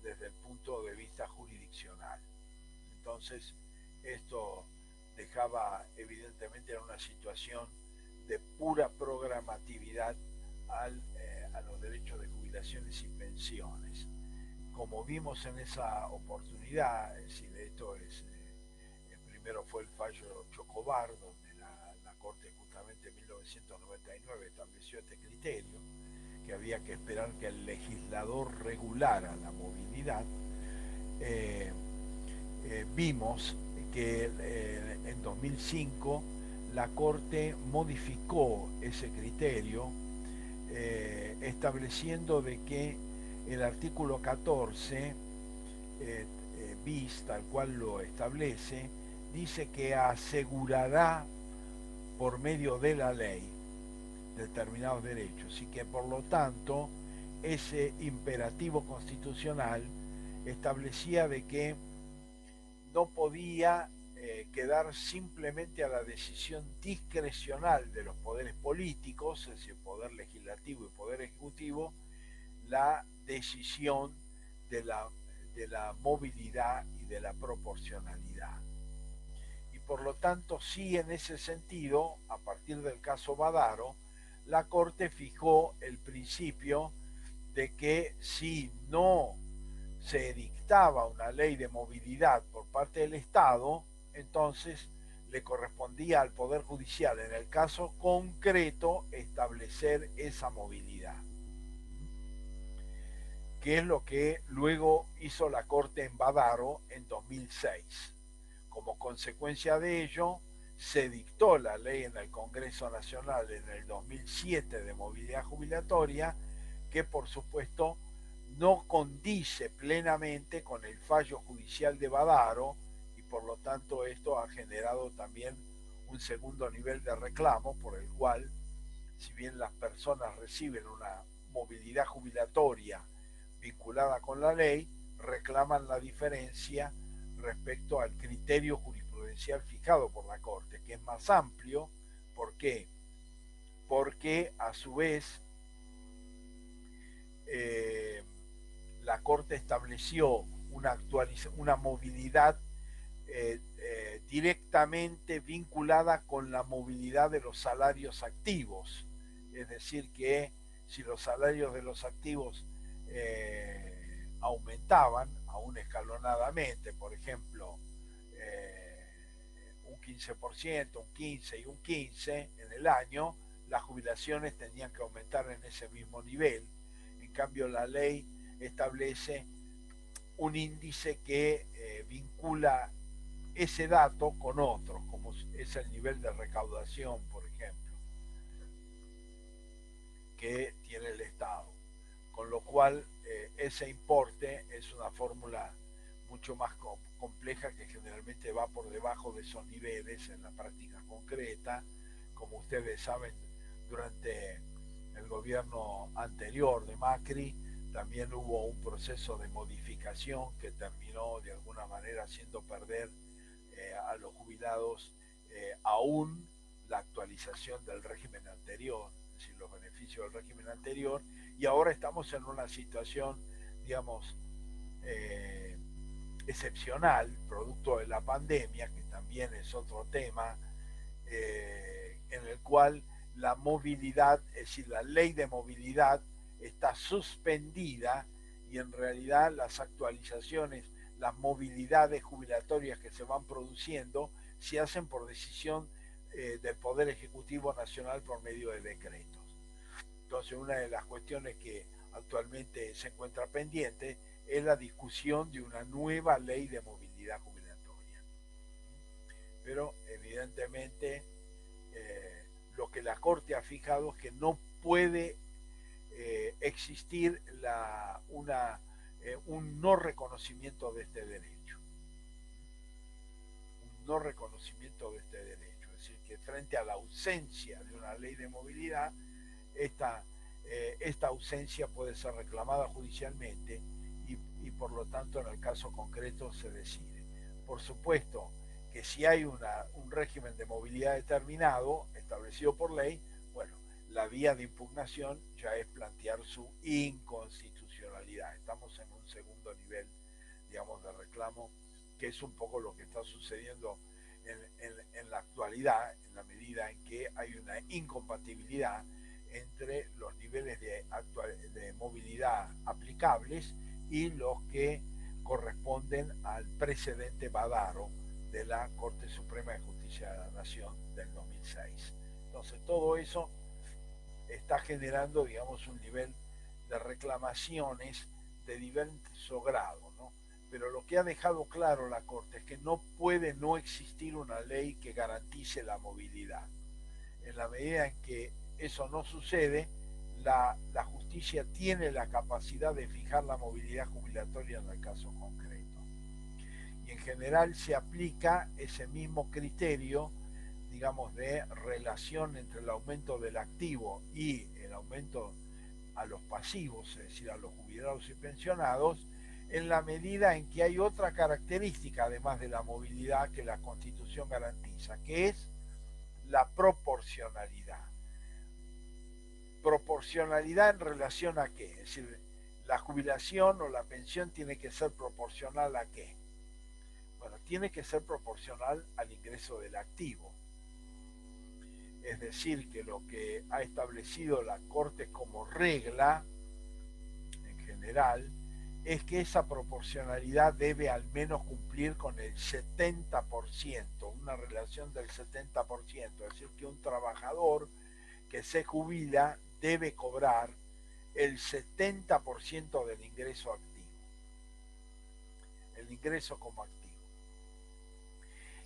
desde el punto de vista jurisdiccional. Entonces, esto dejaba evidentemente en una situación de pura programatividad a los derechos de jubilaciones y pensiones. Como vimos en esa oportunidad, es decir, esto es, primero fue el fallo Chocobar, donde la Corte justamente en 1999 estableció este criterio, que había que esperar que el legislador regulara la movilidad. Vimos que en 2005 la Corte modificó ese criterio, estableciendo de que el artículo 14 bis, tal cual lo establece, dice que asegurará por medio de la ley determinados derechos y que por lo tanto ese imperativo constitucional establecía de que no podía quedar simplemente a la decisión discrecional de los poderes políticos, es decir, poder legislativo y poder ejecutivo, la decisión de la movilidad y de la proporcionalidad. Y por lo tanto, sí, en ese sentido, a partir del caso Badaro, la Corte fijó el principio de que si no se dictaba una ley de movilidad por parte del Estado, entonces le correspondía al Poder Judicial, en el caso concreto, establecer esa movilidad, que es lo que luego hizo la Corte en Badaro en 2006. Como consecuencia de ello, se dictó la ley en el Congreso Nacional en el 2007 de movilidad jubilatoria, que por supuesto no condice plenamente con el fallo judicial de Badaro, y por lo tanto esto ha generado también un segundo nivel de reclamo por el cual, si bien las personas reciben una movilidad jubilatoria vinculada con la ley, reclaman la diferencia respecto al criterio jurisprudencial fijado por la Corte, que es más amplio. ¿Por qué? Porque a su vez la Corte estableció una movilidad directamente vinculada con la movilidad de los salarios activos. Es decir, que si los salarios de los activos aumentaban, aún escalonadamente, por ejemplo, un 15%, un 15% y un 15% en el año, las jubilaciones tenían que aumentar en ese mismo nivel. En cambio, la ley establece un índice que vincula ese dato con otros, como es el nivel de recaudación, por ejemplo, que tiene el Estado. Con lo cual, ese importe es una fórmula mucho más compleja que generalmente va por debajo de esos niveles en la práctica concreta. Como ustedes saben, durante el gobierno anterior de Macri también hubo un proceso de modificación que terminó de alguna manera haciendo perder a los jubilados aún la actualización del régimen anterior, es decir, los beneficios del régimen anterior, y ahora estamos en una situación, digamos, excepcional, producto de la pandemia, que también es otro tema, en el cual la movilidad, es decir, la ley de movilidad está suspendida y en realidad las actualizaciones, las movilidades jubilatorias que se van produciendo se hacen por decisión del Poder Ejecutivo Nacional por medio de decretos. Entonces, una de las cuestiones que actualmente se encuentra pendiente es la discusión de una nueva ley de movilidad jubilatoria. Pero evidentemente lo que la Corte ha fijado es que no puede existir un no reconocimiento de este derecho. Un no reconocimiento de este derecho. Es decir, que frente a la ausencia de una ley de movilidad, esta ausencia puede ser reclamada judicialmente y por lo tanto en el caso concreto se decide. Por supuesto que si hay un régimen de movilidad determinado, establecido por ley, bueno, la vía de impugnación ya es plantear su inconstitucionalidad. Estamos en un segundo nivel, digamos, de reclamo, que es un poco lo que está sucediendo en la actualidad, en la medida en que hay una incompatibilidad entre los niveles de movilidad aplicables y los que corresponden al precedente Badaro de la Corte Suprema de Justicia de la Nación del 2006. Entonces todo eso está generando, digamos, un nivel de reclamaciones de diverso grado, ¿no? Pero lo que ha dejado claro la Corte es que no puede no existir una ley que garantice la movilidad. En la medida en que eso no sucede, la justicia tiene la capacidad de fijar la movilidad jubilatoria en el caso concreto. Y en general se aplica ese mismo criterio, digamos, de relación entre el aumento del activo y el aumento a los pasivos, es decir, a los jubilados y pensionados, en la medida en que hay otra característica, además de la movilidad, que la Constitución garantiza, que es la proporcionalidad. ¿Proporcionalidad en relación a qué? Es decir, la jubilación o la pensión tiene que ser proporcional a qué. Bueno, tiene que ser proporcional al ingreso del activo. Es decir, que lo que ha establecido la Corte como regla, en general, es que esa proporcionalidad debe al menos cumplir con el 70%, una relación del 70%, es decir, que un trabajador que se jubila debe cobrar el 70% del ingreso activo, el ingreso como activo.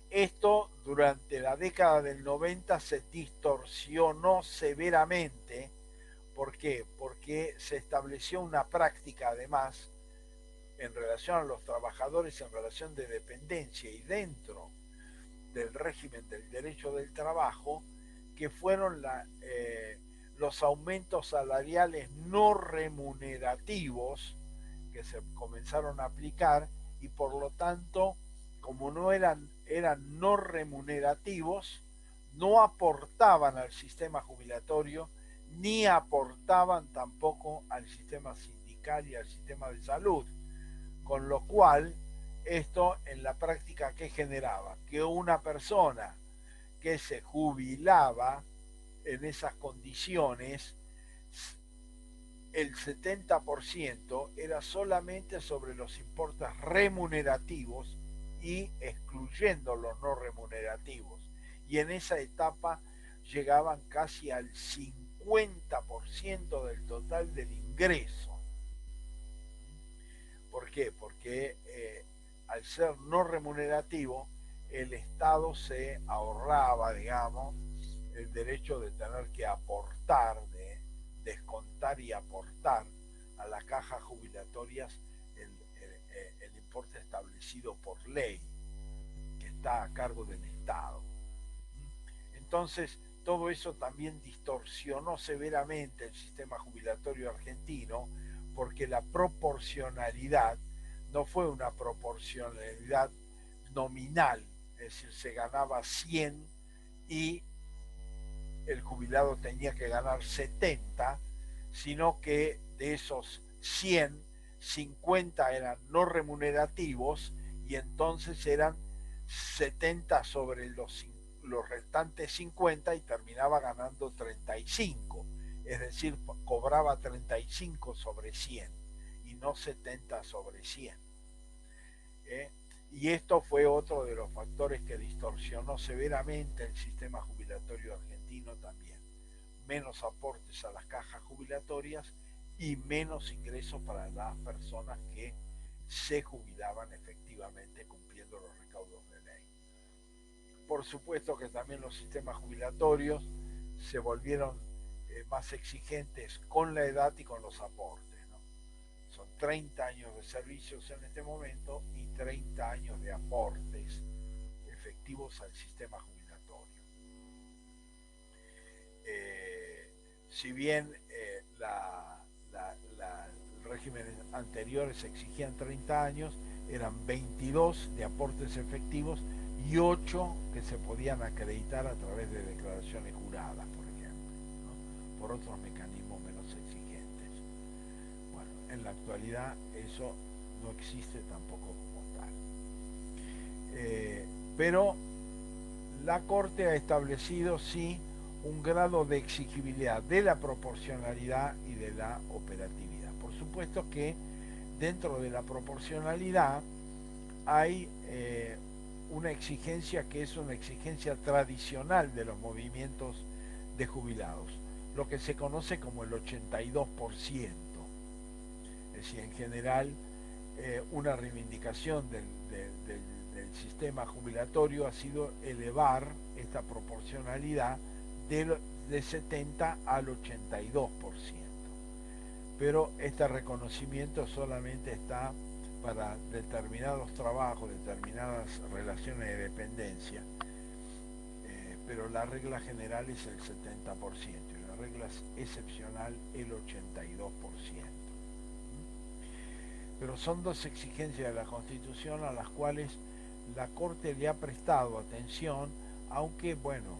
Esto durante la década del 90 se distorsionó severamente. ¿Por qué? Porque se estableció una práctica, además, en relación a los trabajadores, en relación de dependencia y dentro del régimen del derecho del trabajo, que fueron los aumentos salariales no remunerativos que se comenzaron a aplicar, y por lo tanto, como no eran no remunerativos, no aportaban al sistema jubilatorio ni aportaban tampoco al sistema sindical y al sistema de salud, con lo cual esto en la práctica, ¿qué generaba? Que una persona que se jubilaba en esas condiciones, el 70% era solamente sobre los importes remunerativos y excluyendo los no remunerativos. Y en esa etapa llegaban casi al 50% del total del ingreso. ¿Por qué? Porque al ser no remunerativo, el Estado se ahorraba, digamos, el derecho de tener que aportar, de descontar y aportar a las cajas jubilatorias el importe establecido por ley, que está a cargo del Estado. Entonces, todo eso también distorsionó severamente el sistema jubilatorio argentino, porque la proporcionalidad no fue una proporcionalidad nominal, es decir, se ganaba 100 y el jubilado tenía que ganar 70, sino que de esos 100, 50 eran no remunerativos y entonces eran 70 sobre los restantes 50 y terminaba ganando 35, es decir, cobraba 35 sobre 100 y no 70 sobre 100. Y esto fue otro de los factores que distorsionó severamente el sistema jubilatorio argentino también. Menos aportes a las cajas jubilatorias y menos ingresos para las personas que se jubilaban efectivamente cumpliendo los recaudos de ley. Por supuesto que también los sistemas jubilatorios se volvieron más exigentes con la edad y con los aportes, ¿no? Son 30 años de servicios en este momento y 30 años de aportes efectivos al sistema jubilatorio. Si bien el régimen anterior se exigían 30 años, eran 22 de aportes efectivos y 8 que se podían acreditar a través de declaraciones juradas, por ejemplo, ¿no? Por otros mecanismos menos exigentes. Bueno, en la actualidad eso no existe tampoco como tal. Pero la Corte ha establecido sí un grado de exigibilidad de la proporcionalidad y de la operatividad. Por supuesto que dentro de la proporcionalidad hay una exigencia que es una exigencia tradicional de los movimientos de jubilados, lo que se conoce como el 82%. Es decir, en general, una reivindicación del sistema jubilatorio ha sido elevar esta proporcionalidad de 70 al 82%. Pero este reconocimiento solamente está para determinados trabajos, determinadas relaciones de dependencia, pero la regla general es el 70% y la regla excepcional el 82%. Pero son dos exigencias de la Constitución a las cuales la Corte le ha prestado atención, aunque, bueno,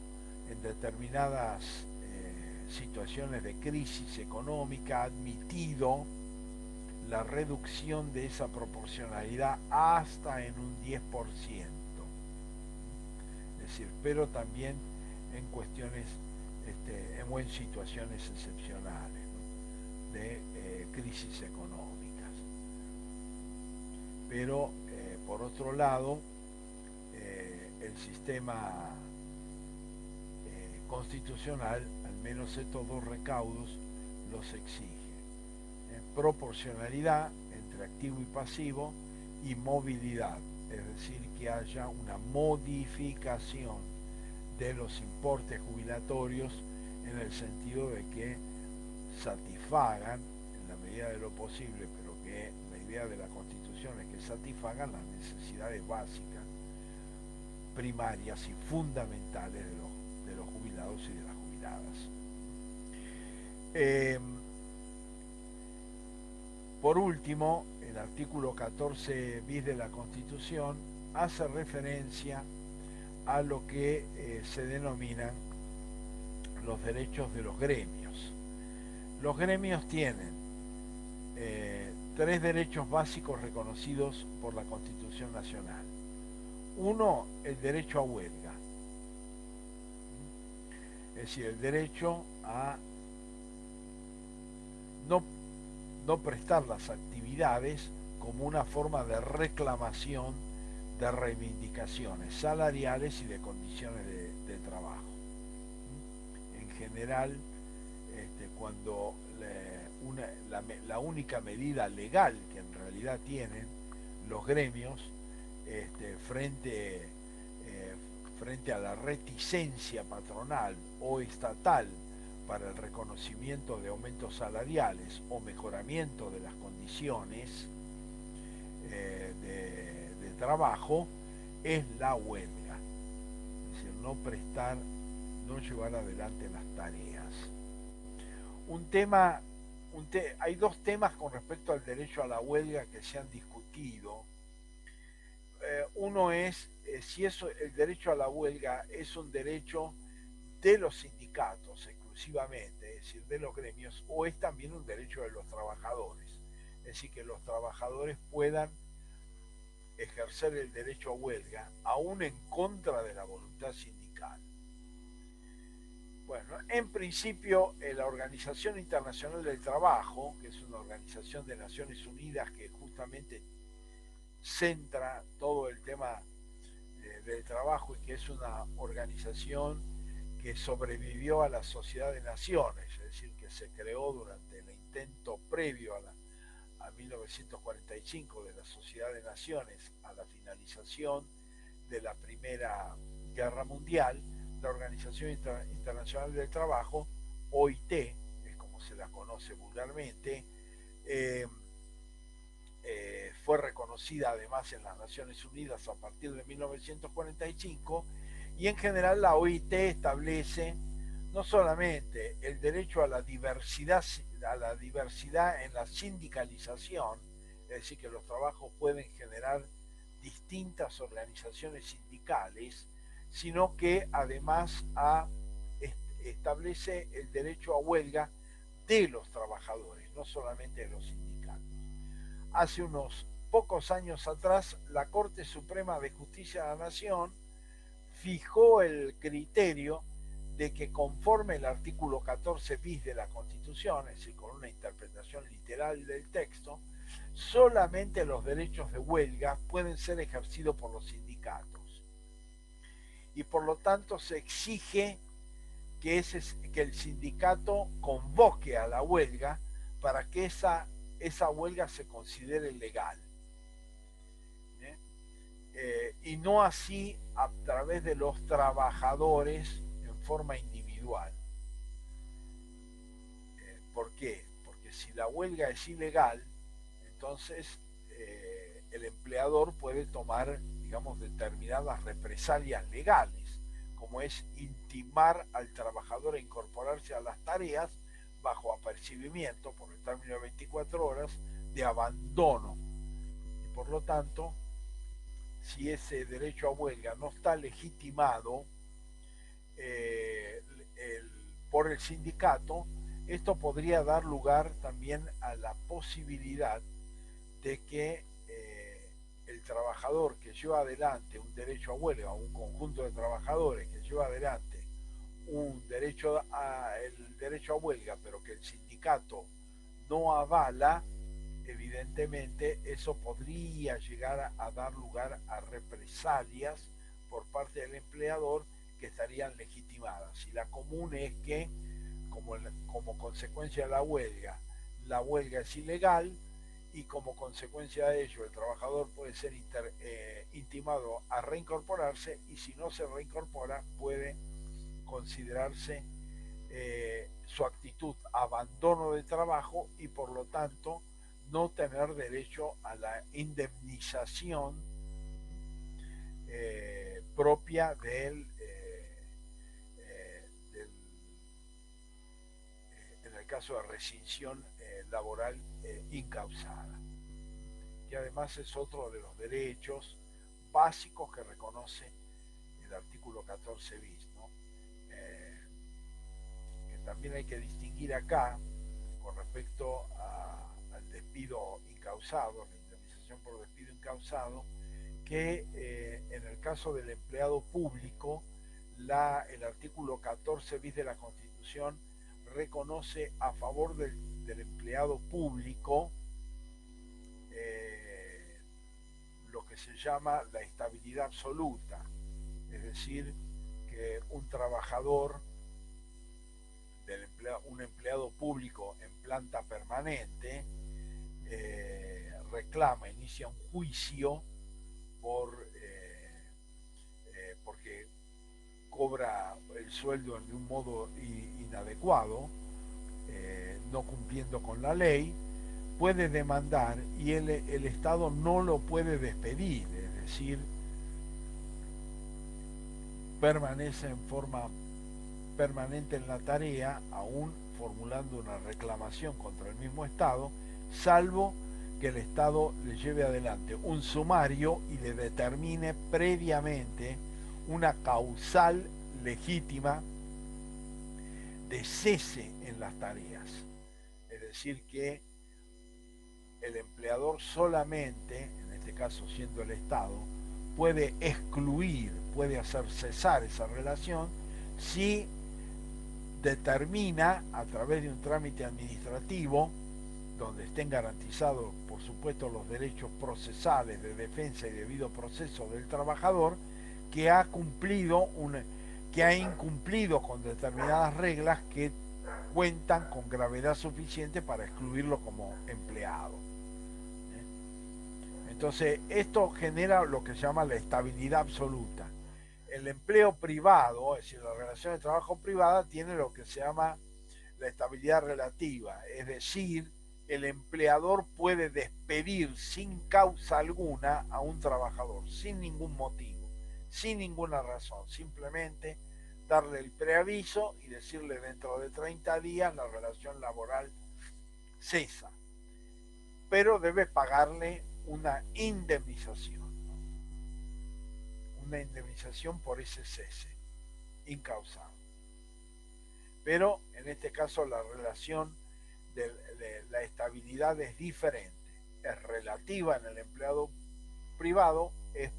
en determinadas situaciones de crisis económica ha admitido la reducción de esa proporcionalidad hasta en un 10%. Es decir, pero también en cuestiones, en situaciones excepcionales, ¿no? De crisis económicas. Pero, por otro lado, el sistema constitucional, al menos estos dos recaudos, los exige. Proporcionalidad entre activo y pasivo y movilidad, es decir, que haya una modificación de los importes jubilatorios en el sentido de que satisfagan, en la medida de lo posible, pero que la idea de la Constitución es que satisfagan las necesidades básicas, primarias y fundamentales de los jubilados y de las jubiladas. Por último, el artículo 14 bis de la Constitución hace referencia a lo que se denominan los derechos de los gremios. Los gremios tienen tres derechos básicos reconocidos por la Constitución Nacional. Uno, el derecho a huelga, es decir, el derecho a no prestar las actividades como una forma de reclamación de reivindicaciones salariales y de condiciones de trabajo. En general, cuando la única medida legal que en realidad tienen los gremios frente a la reticencia patronal o estatal para el reconocimiento de aumentos salariales o mejoramiento de las condiciones de trabajo, es la huelga. Es decir, no llevar adelante las tareas. Hay dos temas con respecto al derecho a la huelga que se han discutido. Uno es si el derecho a la huelga es un derecho de los sindicatos exclusivamente, es decir, de los gremios, o es también un derecho de los trabajadores, es decir, que los trabajadores puedan ejercer el derecho a huelga aún en contra de la voluntad sindical. Bueno, en principio la Organización Internacional del Trabajo, que es una organización de Naciones Unidas que justamente centra todo el tema del trabajo y que es una organización que sobrevivió a la Sociedad de Naciones, es decir, que se creó durante el intento previo a 1945 de la Sociedad de Naciones, a la finalización de la Primera Guerra Mundial. La Organización Internacional del Trabajo, OIT, es como se la conoce vulgarmente, fue reconocida además en las Naciones Unidas a partir de 1945, y en general la OIT establece no solamente el derecho a la diversidad en la sindicalización, es decir, que los trabajos pueden generar distintas organizaciones sindicales, sino que además establece el derecho a huelga de los trabajadores, no solamente de los sindicatos. Hace unos pocos años atrás, la Corte Suprema de Justicia de la Nación fijó el criterio de que conforme el artículo 14 bis de la Constitución, es decir, con una interpretación literal del texto, solamente los derechos de huelga pueden ser ejercidos por los sindicatos. Y por lo tanto se exige que el sindicato convoque a la huelga para que esa huelga se considere legal. Y no así a través de los trabajadores en forma individual. ¿Por qué? Porque si la huelga es ilegal, entonces el empleador puede tomar, digamos, determinadas represalias legales, como es intimar al trabajador a incorporarse a las tareas bajo apercibimiento, por el término de 24 horas, de abandono. Y por lo tanto, si ese derecho a huelga no está legitimado eh, por el sindicato, esto podría dar lugar también a la posibilidad de que el trabajador que lleva adelante un derecho a huelga, o un conjunto de trabajadores que lleva adelante el derecho a huelga, pero que el sindicato no avala, evidentemente eso podría llegar a dar lugar a represalias por parte del empleador que estarían legitimadas. Y la común es que, como consecuencia de la huelga es ilegal, y como consecuencia de ello el trabajador puede ser intimado a reincorporarse, y si no se reincorpora puede considerarse su actitud abandono de trabajo, y por lo tanto no tener derecho a la indemnización propia en el caso de rescisión laboral incausada, que además es otro de los derechos básicos que reconoce el artículo 14 bis, ¿no? Que también hay que distinguir acá con respecto al despido incausado, la indemnización por despido incausado, que en el caso del empleado público, el artículo 14 bis de la Constitución reconoce a favor del empleado público lo que se llama la estabilidad absoluta, es decir, que un trabajador, un empleado público en planta permanente, inicia un juicio porque cobra el sueldo de un modo inadecuado, no cumpliendo con la ley, puede demandar, y el Estado no lo puede despedir, es decir, permanece en forma permanente en la tarea, aún formulando una reclamación contra el mismo Estado, salvo que el Estado le lleve adelante un sumario y le determine previamente una causal legítima de cese en las tareas. Es decir, que el empleador solamente, en este caso siendo el Estado, puede excluir, puede hacer cesar esa relación si determina, a través de un trámite administrativo, donde estén garantizados, por supuesto, los derechos procesales de defensa y debido proceso del trabajador, que ha incumplido con determinadas reglas que cuentan con gravedad suficiente para excluirlo como empleado. Entonces, esto genera lo que se llama la estabilidad absoluta. El empleo privado, es decir, la relación de trabajo privada, tiene lo que se llama la estabilidad relativa, es decir, el empleador puede despedir sin causa alguna a un trabajador, sin ningún motivo, sin ninguna razón, simplemente darle el preaviso y decirle dentro de 30 días la relación laboral cesa, pero debe pagarle una indemnización. una indemnización por ese cese incausado. Pero en este caso la relación de la estabilidad es diferente, es relativa en el empleado privado, es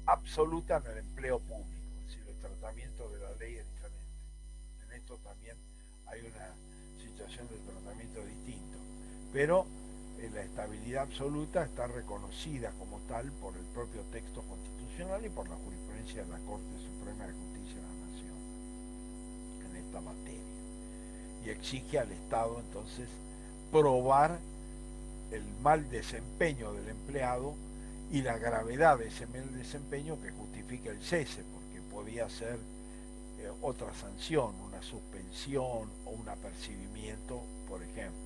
absoluta en el empleo público, es decir, el tratamiento de la ley es diferente. En esto también hay una situación de tratamiento distinto, pero la estabilidad absoluta está reconocida como tal por el propio texto constitucional y por la jurisprudencia de la Corte Suprema de Justicia de la Nación en esta materia, y exige al Estado entonces probar el mal desempeño del empleado y la gravedad de ese mal desempeño que justifica el cese, porque podía ser otra sanción, una suspensión o un apercibimiento, por ejemplo.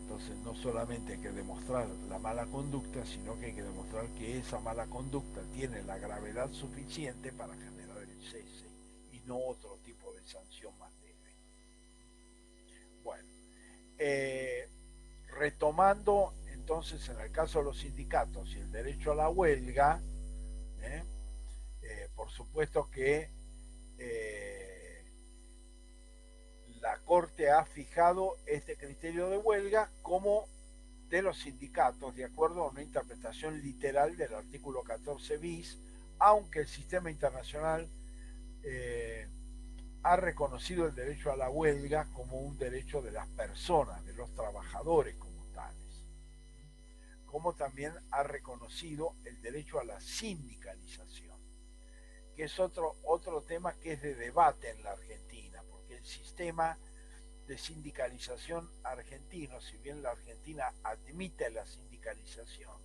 Entonces no solamente hay que demostrar la mala conducta, sino que hay que demostrar que esa mala conducta tiene la gravedad suficiente para generar el cese y no otro tipo de sanción más leve. Bueno, retomando entonces en el caso de los sindicatos y el derecho a la huelga, por supuesto que la Corte ha fijado este criterio de huelga como de los sindicatos, de acuerdo a una interpretación literal del artículo 14 bis, aunque el sistema internacional ha reconocido el derecho a la huelga como un derecho de las personas, de los trabajadores como tales, como también ha reconocido el derecho a la sindicalización, que es otro tema que es de debate en la Argentina, porque el sistema de sindicalización argentino, si bien la Argentina admite la sindicalización,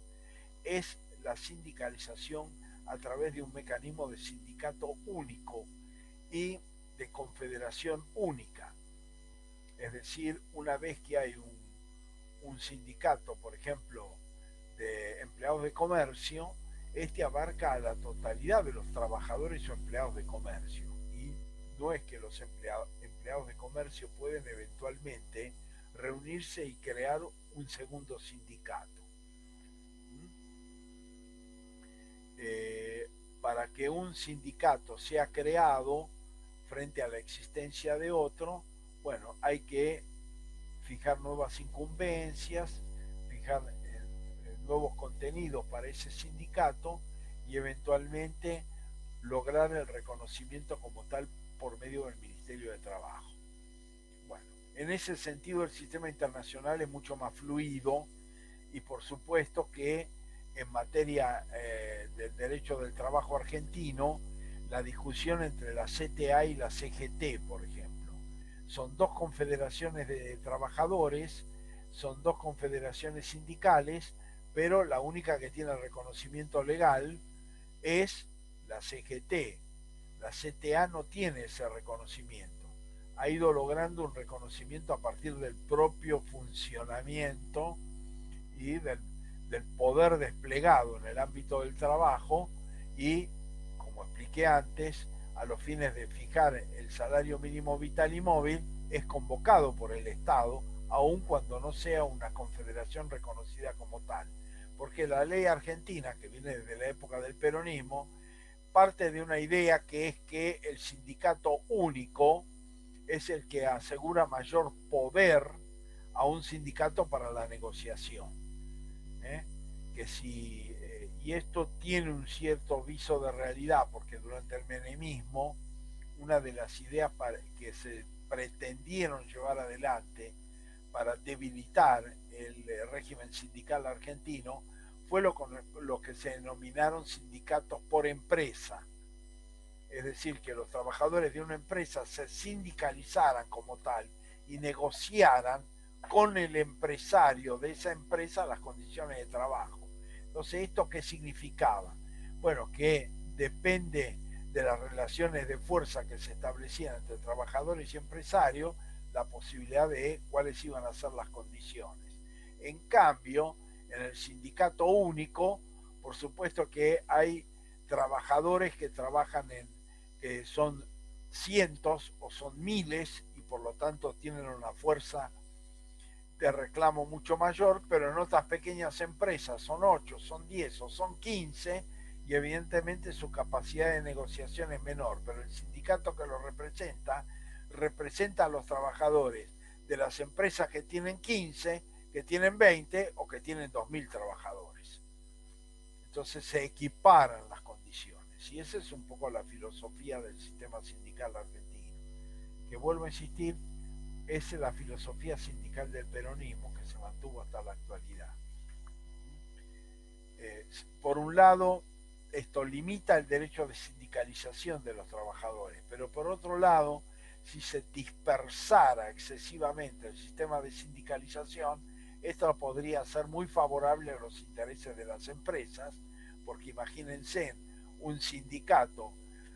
es la sindicalización a través de un mecanismo de sindicato único y de confederación única. Es decir, una vez que hay un sindicato, por ejemplo, de empleados de comercio, este abarca a la totalidad de los trabajadores o empleados de comercio. Y no es que los empleados de comercio pueden eventualmente reunirse y crear un segundo sindicato. Para que un sindicato sea creado frente a la existencia de otro, bueno, hay que fijar nuevas incumbencias, fijar nuevos contenidos para ese sindicato y eventualmente lograr el reconocimiento como tal por medio del Ministerio de Trabajo. Bueno, en ese sentido el sistema internacional es mucho más fluido y por supuesto que en materia del derecho del trabajo argentino, la discusión entre la CTA y la CGT, por ejemplo, son dos confederaciones de trabajadores, son dos confederaciones sindicales, pero la única que tiene reconocimiento legal es la CGT. La CTA no tiene ese reconocimiento. Ha ido logrando un reconocimiento a partir del propio funcionamiento y del poder desplegado en el ámbito del trabajo y, como expliqué antes, a los fines de fijar el salario mínimo vital y móvil, es convocado por el Estado, aun cuando no sea una confederación reconocida como tal. Porque la ley argentina, que viene desde la época del peronismo, parte de una idea que es que el sindicato único es el que asegura mayor poder a un sindicato para la negociación. Que si, y esto tiene un cierto viso de realidad, porque durante el menemismo, una de las ideas que se pretendieron llevar adelante para debilitar el régimen sindical argentino fue lo que se denominaron sindicatos por empresa. Es decir, que los trabajadores de una empresa se sindicalizaran como tal y negociaran con el empresario de esa empresa las condiciones de trabajo. Entonces, ¿esto qué significaba? Bueno, que depende de las relaciones de fuerza que se establecían entre trabajadores y empresarios, la posibilidad de cuáles iban a ser las condiciones. En cambio, en el sindicato único, por supuesto que hay trabajadores que trabajan que son cientos o son miles y por lo tanto tienen una fuerza de reclamo mucho mayor, pero en otras pequeñas empresas son 8, son 10 o son 15 y evidentemente su capacidad de negociación es menor, pero el sindicato que lo representa a los trabajadores de las empresas que tienen 15, que tienen 20 o que tienen 2.000 trabajadores. Entonces se equiparan las condiciones y esa es un poco la filosofía del sistema sindical argentino, que vuelvo a insistir, es la filosofía sindical del peronismo que se mantuvo hasta la actualidad. Por un lado, esto limita el derecho de sindicalización de los trabajadores, pero por otro lado, si se dispersara excesivamente el sistema de sindicalización, esto podría ser muy favorable a los intereses de las empresas, porque imagínense un sindicato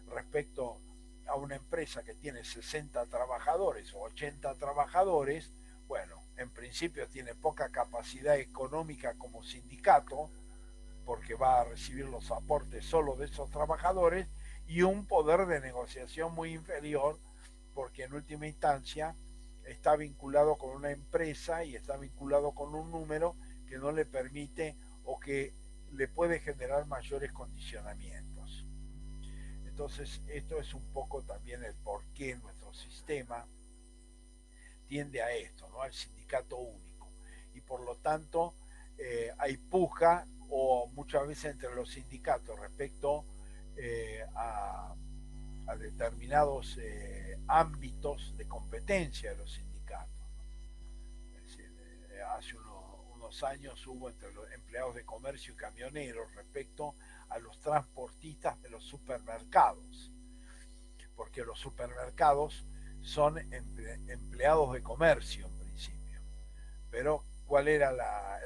respecto a una empresa que tiene 60 trabajadores o 80 trabajadores, bueno, en principio tiene poca capacidad económica como sindicato, porque va a recibir los aportes solo de esos trabajadores, y un poder de negociación muy inferior, porque en última instancia está vinculado con una empresa y está vinculado con un número que no le permite o que le puede generar mayores condicionamientos. Entonces, esto es un poco también el por qué nuestro sistema tiende a esto, ¿no? Al sindicato único. Y por lo tanto, hay puja o muchas veces entre los sindicatos respecto a determinados ámbitos de competencia de los sindicatos. Es decir, hace unos años hubo entre los empleados de comercio y camioneros respecto a los transportistas de los supermercados, porque los supermercados son empleados de comercio en principio. Pero ¿cuál era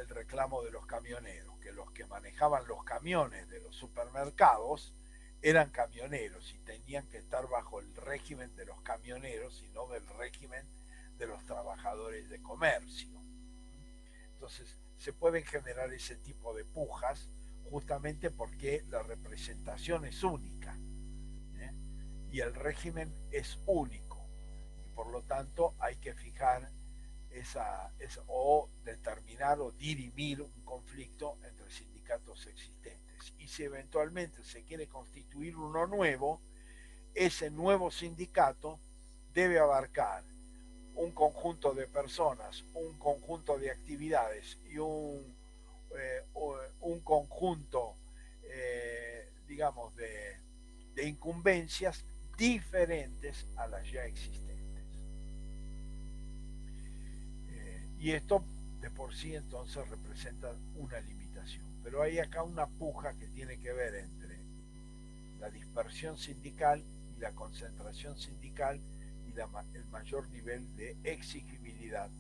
el reclamo de los camioneros? Que los que manejaban los camiones de los supermercados eran camioneros y tenían que estar bajo el régimen de los camioneros y no del régimen de los trabajadores de comercio. Entonces se pueden generar ese tipo de pujas justamente porque la representación es única, ¿eh? Y el régimen es único y por lo tanto hay que fijar o determinar o dirimir un conflicto entre sindicatos existentes. Y si eventualmente se quiere constituir uno nuevo, ese nuevo sindicato debe abarcar un conjunto de personas, un conjunto de actividades y un conjunto, digamos, de incumbencias diferentes a las ya existentes. Y esto de por sí entonces representa una limitación. Pero hay acá una puja que tiene que ver entre la dispersión sindical y la concentración sindical y el mayor nivel de exigibilidad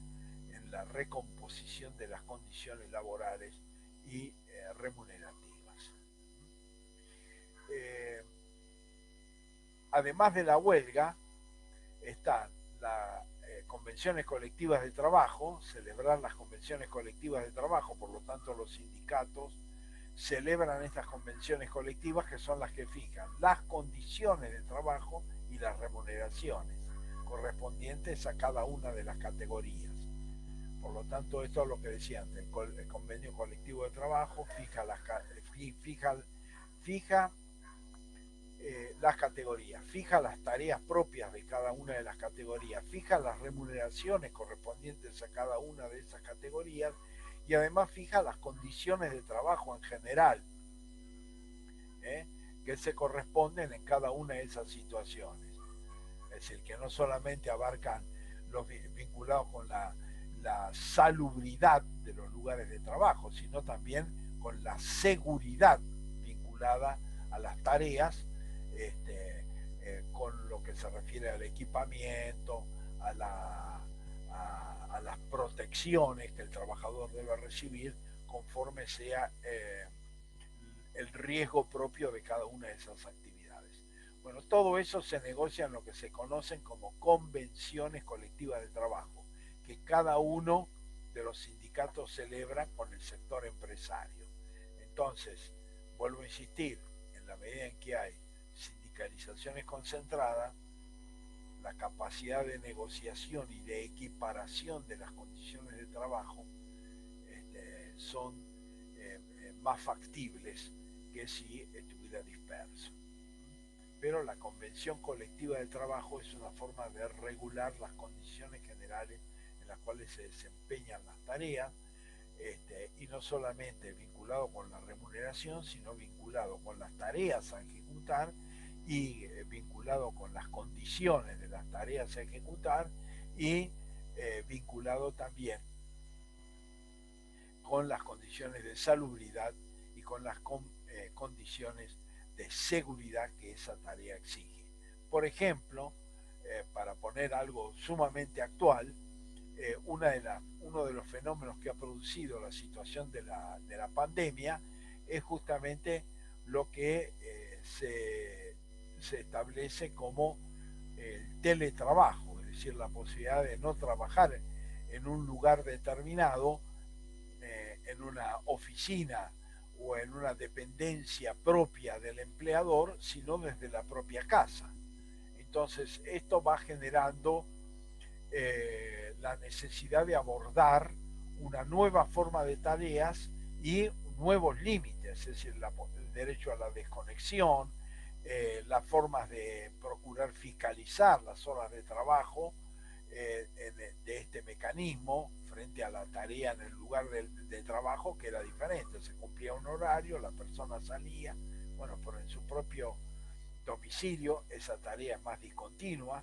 en la recomposición de las condiciones laborales y remunerativas. Eh, Además de la huelga, están las convenciones colectivas de trabajo, celebrar las convenciones colectivas de trabajo, por lo tanto los sindicatos celebran estas convenciones colectivas que son las que fijan las condiciones de trabajo y las remuneraciones correspondientes a cada una de las categorías. Por lo tanto, esto es lo que decía antes, el convenio colectivo de trabajo fija las categorías, fija las tareas propias de cada una de las categorías, fija las remuneraciones correspondientes a cada una de esas categorías y además fija las condiciones de trabajo en general, ¿eh? Que se corresponden en cada una de esas situaciones. Es decir, que no solamente abarcan los vinculados con la salubridad de los lugares de trabajo, sino también con la seguridad vinculada a las tareas, con lo que se refiere al equipamiento, a las protecciones que el trabajador debe recibir conforme sea el riesgo propio de cada una de esas actividades. Bueno, todo eso se negocia en lo que se conocen como convenciones colectivas de trabajo, que cada uno de los sindicatos celebra con el sector empresario. Entonces, vuelvo a insistir, en la medida en que hay sindicalizaciones concentradas, la capacidad de negociación y de equiparación de las condiciones de trabajo son más factibles que si estuviera disperso. Pero la convención colectiva de trabajo es una forma de regular las condiciones generales en las cuales se desempeñan las tareas, y no solamente vinculado con la remuneración, sino vinculado con las tareas a ejecutar y vinculado con las condiciones de las tareas a ejecutar y vinculado también con las condiciones de salubridad y con las condiciones de seguridad que esa tarea exige. Por ejemplo, para poner algo sumamente actual, uno de los fenómenos que ha producido la situación de la pandemia es justamente lo que se establece como el teletrabajo, es decir, la posibilidad de no trabajar en un lugar determinado, en una oficina o en una dependencia propia del empleador, sino desde la propia casa. Entonces, esto va generando la necesidad de abordar una nueva forma de tareas y nuevos límites, es decir, el derecho a la desconexión, las formas de procurar fiscalizar las horas de trabajo de este mecanismo frente a la tarea en el lugar de trabajo, que era diferente, se cumplía un horario, la persona salía, bueno, pero en su propio domicilio esa tarea es más discontinua,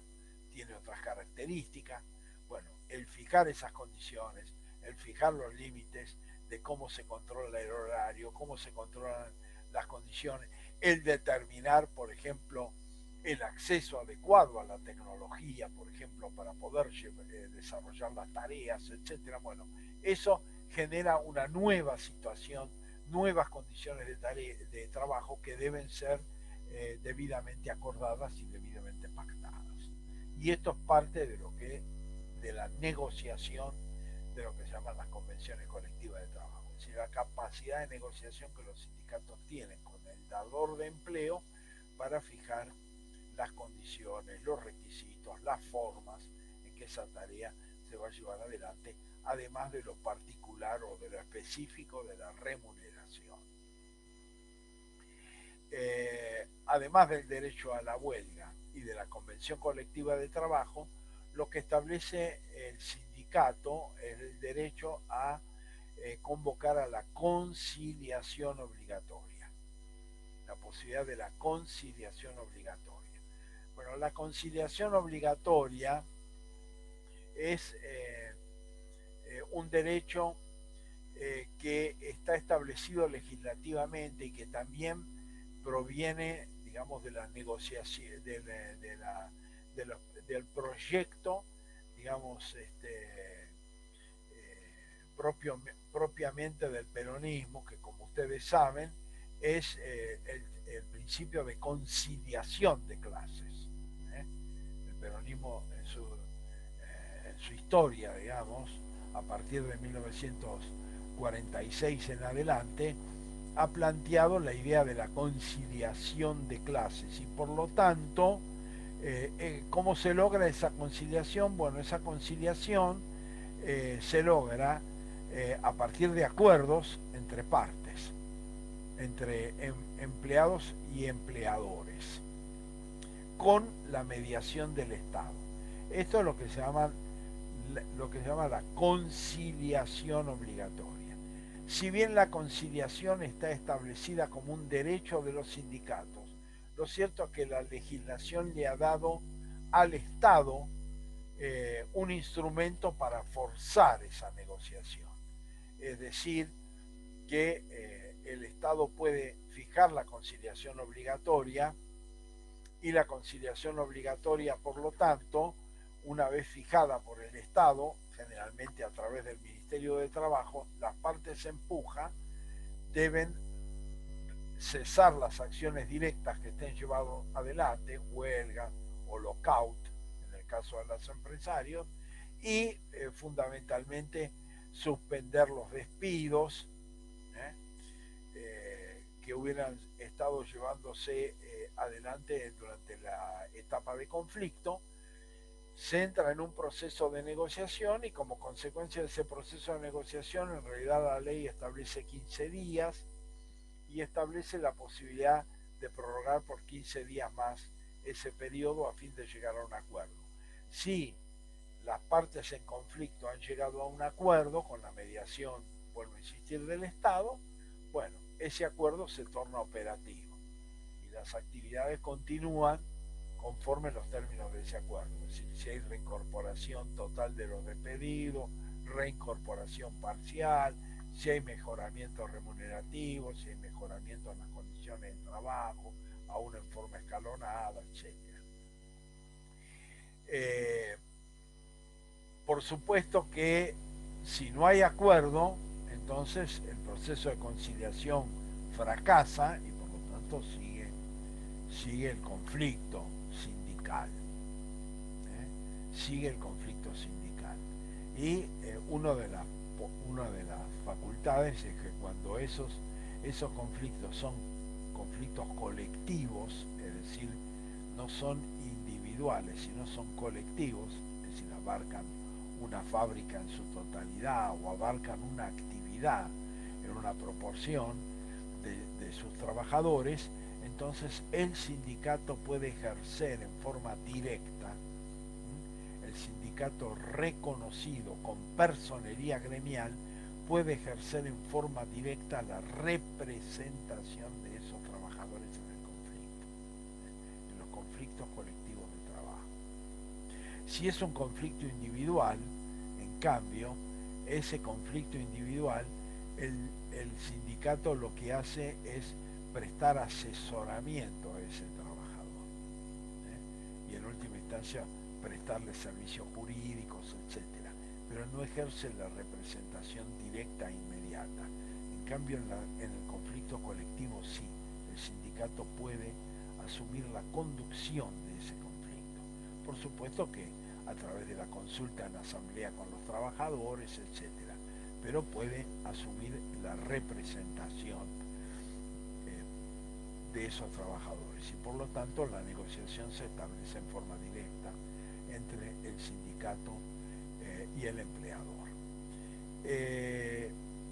tiene otras características. Bueno, el fijar esas condiciones, el fijar los límites de cómo se controla el horario, cómo se controlan las condiciones, el determinar, por ejemplo, el acceso adecuado a la tecnología, por ejemplo, para poder desarrollar las tareas, etcétera. Bueno, eso genera una nueva situación, nuevas condiciones de trabajo que deben ser debidamente acordadas y debidamente pactadas. Y esto es parte de lo que de la negociación de lo que se llaman las convenciones colectivas de trabajo, es decir, la capacidad de negociación que los sindicatos tienen con el dador de empleo para fijar las condiciones, los requisitos, las formas en que esa tarea se va a llevar adelante, además de lo particular o de lo específico de la remuneración. Además del derecho a la huelga y de la convención colectiva de trabajo, lo que establece el sindicato es el derecho a convocar a la conciliación obligatoria, la posibilidad de la conciliación obligatoria. Bueno, la conciliación obligatoria es un derecho que está establecido legislativamente y que también proviene, digamos, de la negociación, del proyecto, digamos, propiamente del peronismo, que como ustedes saben, es el principio de conciliación de clases. ¿eh? El peronismo en su historia, digamos, a partir de 1946 en adelante, ha planteado la idea de la conciliación de clases y por lo tanto, ¿cómo se logra esa conciliación? Bueno, esa conciliación se logra a partir de acuerdos entre partes, entre empleados y empleadores, con la mediación del Estado. Esto es lo que se llama la conciliación obligatoria. Si bien la conciliación está establecida como un derecho de los sindicatos, lo cierto es que la legislación le ha dado al Estado un instrumento para forzar esa negociación. Es decir, que el Estado puede fijar la conciliación obligatoria y la conciliación obligatoria, por lo tanto, una vez fijada por el Estado, generalmente a través del Ministerio de Trabajo, las partes empujan, deben cesar las acciones directas que estén llevando adelante, huelga o lockout, en el caso de los empresarios, y fundamentalmente suspender los despidos ¿eh? Que hubieran estado llevándose adelante durante la etapa de conflicto. Se entra en un proceso de negociación y como consecuencia de ese proceso de negociación, en realidad la ley establece 15 días y y establece la posibilidad de prorrogar por 15 días más ese periodo a fin de llegar a un acuerdo. Si las partes en conflicto han llegado a un acuerdo con la mediación, vuelvo a insistir, del Estado, bueno, ese acuerdo se torna operativo y las actividades continúan conforme los términos de ese acuerdo. Es decir, si hay reincorporación total de los despedidos, reincorporación parcial, si hay mejoramiento remunerativo, si hay mejoramiento en las condiciones de trabajo, aún en forma escalonada, etc. Por supuesto que si no hay acuerdo, entonces el proceso de conciliación fracasa y por lo tanto sigue el conflicto sindical. Sigue el conflicto sindical. Y una de las facultades es que cuando esos conflictos son conflictos colectivos, es decir, no son individuales, sino son colectivos, es decir, abarcan una fábrica en su totalidad o abarcan una actividad en una proporción de sus trabajadores, entonces el sindicato puede ejercer en forma directa, el sindicato reconocido con personería gremial puede ejercer en forma directa la representación de esos trabajadores en el conflicto, en los conflictos colectivos de trabajo. Si es un conflicto individual, en cambio, ese conflicto individual, el sindicato lo que hace es prestar asesoramiento a ese trabajador, y en última instancia prestarle servicios jurídicos, etcétera, pero no ejerce la representación directa e inmediata. En cambio, en el conflicto colectivo sí, el sindicato puede asumir la conducción de ese conflicto. Por supuesto que a través de la consulta en asamblea con los trabajadores, etcétera, pero puede asumir la representación de esos trabajadores y por lo tanto la negociación se establece en forma directa entre el sindicato y el empleador.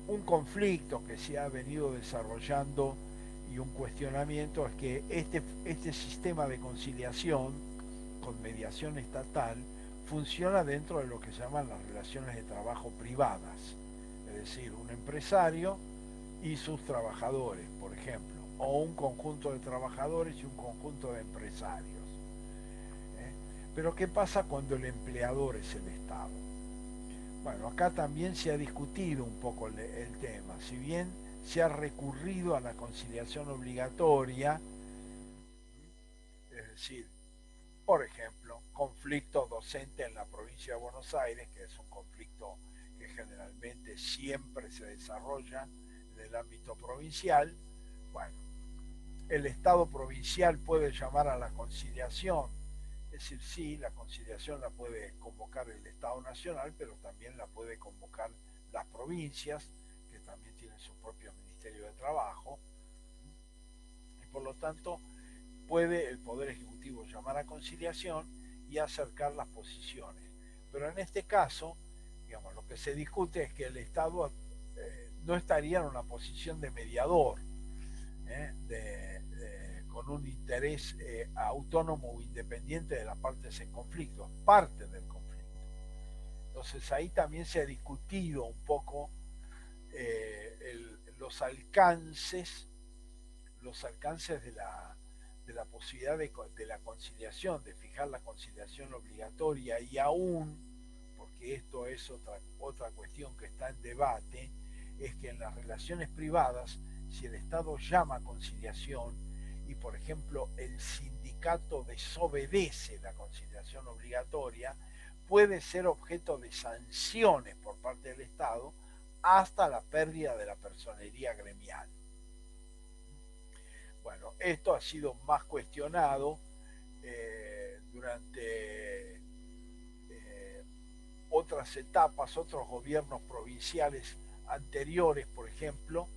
Un conflicto que se ha venido desarrollando y un cuestionamiento es que este sistema de conciliación con mediación estatal funciona dentro de lo que se llaman las relaciones de trabajo privadas, es decir, un empresario y sus trabajadores, por ejemplo, o un conjunto de trabajadores y un conjunto de empresarios. Pero ¿qué pasa cuando el empleador es el Estado? Bueno, acá también se ha discutido un poco el tema. Si bien se ha recurrido a la conciliación obligatoria, es decir, por ejemplo, conflicto docente en la provincia de Buenos Aires, que es un conflicto que generalmente siempre se desarrolla en el ámbito provincial. Bueno, el Estado provincial puede llamar a la conciliación, es decir, sí, la conciliación la puede convocar el Estado nacional, pero también la puede convocar las provincias, que también tienen su propio Ministerio de Trabajo, y por lo tanto puede el Poder Ejecutivo llamar a conciliación y acercar las posiciones. Pero en este caso, digamos, lo que se discute es que el Estado no estaría en una posición de mediador, con un interés autónomo o independiente de las partes en conflicto, parte del conflicto. Entonces ahí también se ha discutido un poco los alcances de la posibilidad de la conciliación, de fijar la conciliación obligatoria y aún, porque esto es otra cuestión que está en debate, es que en las relaciones privadas, si el Estado llama a conciliación y, por ejemplo, el sindicato desobedece la conciliación obligatoria, puede ser objeto de sanciones por parte del Estado hasta la pérdida de la personería gremial. Bueno, esto ha sido más cuestionado durante otras etapas, otros gobiernos provinciales anteriores, por ejemplo.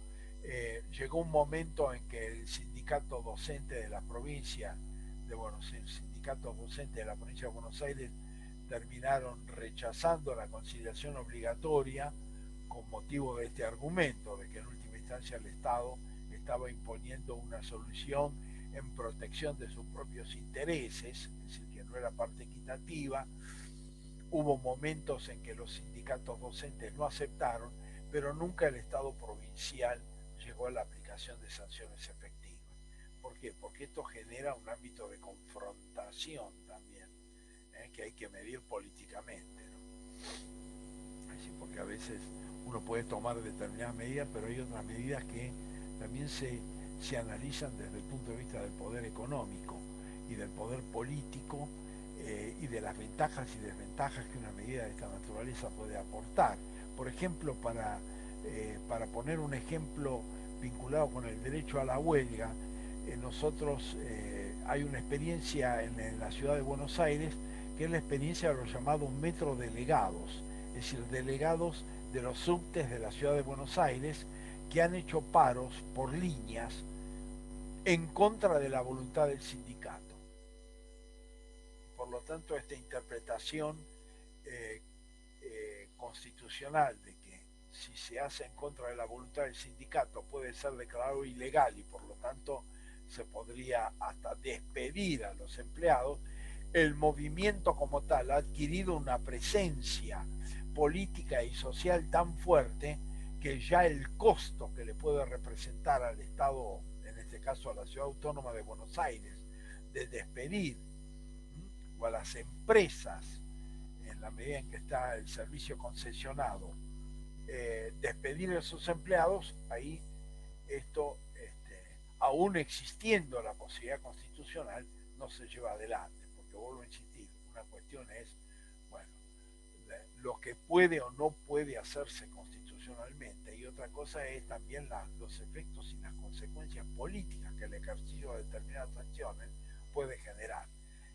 Llegó un momento en que el sindicato docente de la provincia de Buenos Aires, el sindicato docente de la provincia de Buenos Aires terminaron rechazando la conciliación obligatoria con motivo de este argumento, de que en última instancia el Estado estaba imponiendo una solución en protección de sus propios intereses, es decir, que no era parte equitativa. Hubo momentos en que los sindicatos docentes no aceptaron, pero nunca el Estado provincial llegó a la aplicación de sanciones efectivas. ¿Por qué? Porque esto genera un ámbito de confrontación también, que hay que medir políticamente, ¿no? Así, porque a veces uno puede tomar determinadas medidas, pero hay otras medidas que también se analizan desde el punto de vista del poder económico y del poder político, y de las ventajas y desventajas que una medida de esta naturaleza puede aportar. Por ejemplo, para poner un ejemplo vinculado con el derecho a la huelga, nosotros hay una experiencia en la ciudad de Buenos Aires, que es la experiencia de los llamados metrodelegados, es decir, delegados de los subtes de la ciudad de Buenos Aires que han hecho paros por líneas en contra de la voluntad del sindicato. Por lo tanto, esta interpretación eh, constitucional de que si se hace en contra de la voluntad del sindicato puede ser declarado ilegal y por lo tanto se podría hasta despedir a los empleados, el movimiento como tal ha adquirido una presencia política y social tan fuerte que ya el costo que le puede representar al Estado, en este caso a la Ciudad Autónoma de Buenos Aires, de despedir o a las empresas, en la medida en que está el servicio concesionado, despedir a sus empleados, ahí esto, aún existiendo la posibilidad constitucional, no se lleva adelante, porque vuelvo a insistir, una cuestión es, bueno, lo que puede o no puede hacerse constitucionalmente, y otra cosa es también los efectos y las consecuencias políticas que el ejercicio de determinadas acciones puede generar.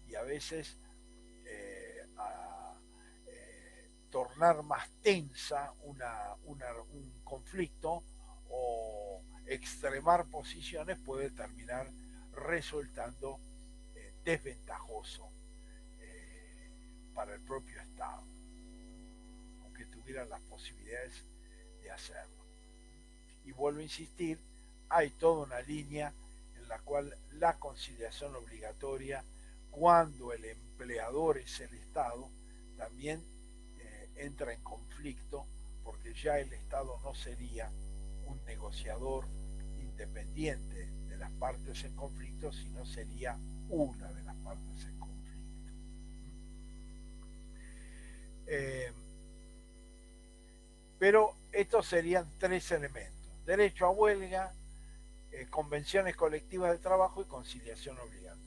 Y a veces tornar más tensa un conflicto o extremar posiciones puede terminar resultando desventajoso para el propio Estado, aunque tuvieran las posibilidades de hacerlo. Y vuelvo a insistir, hay toda una línea en la cual la conciliación obligatoria, cuando el empleador es el Estado, también entra en conflicto, porque ya el Estado no sería un negociador independiente de las partes en conflicto, sino sería una de las partes en conflicto. Eh, pero estos serían tres elementos: derecho a huelga, convenciones colectivas de trabajo y conciliación obligatoria.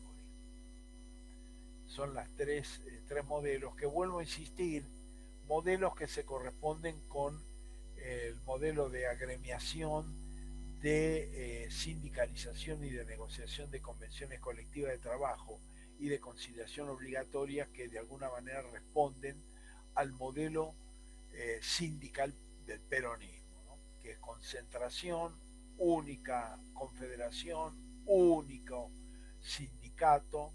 Son las tres modelos que, vuelvo a insistir, modelos que se corresponden con el modelo de agremiación, de sindicalización y de negociación de convenciones colectivas de trabajo y de conciliación obligatoria, que de alguna manera responden al modelo sindical del peronismo, ¿no? Que es concentración, única confederación, único sindicato,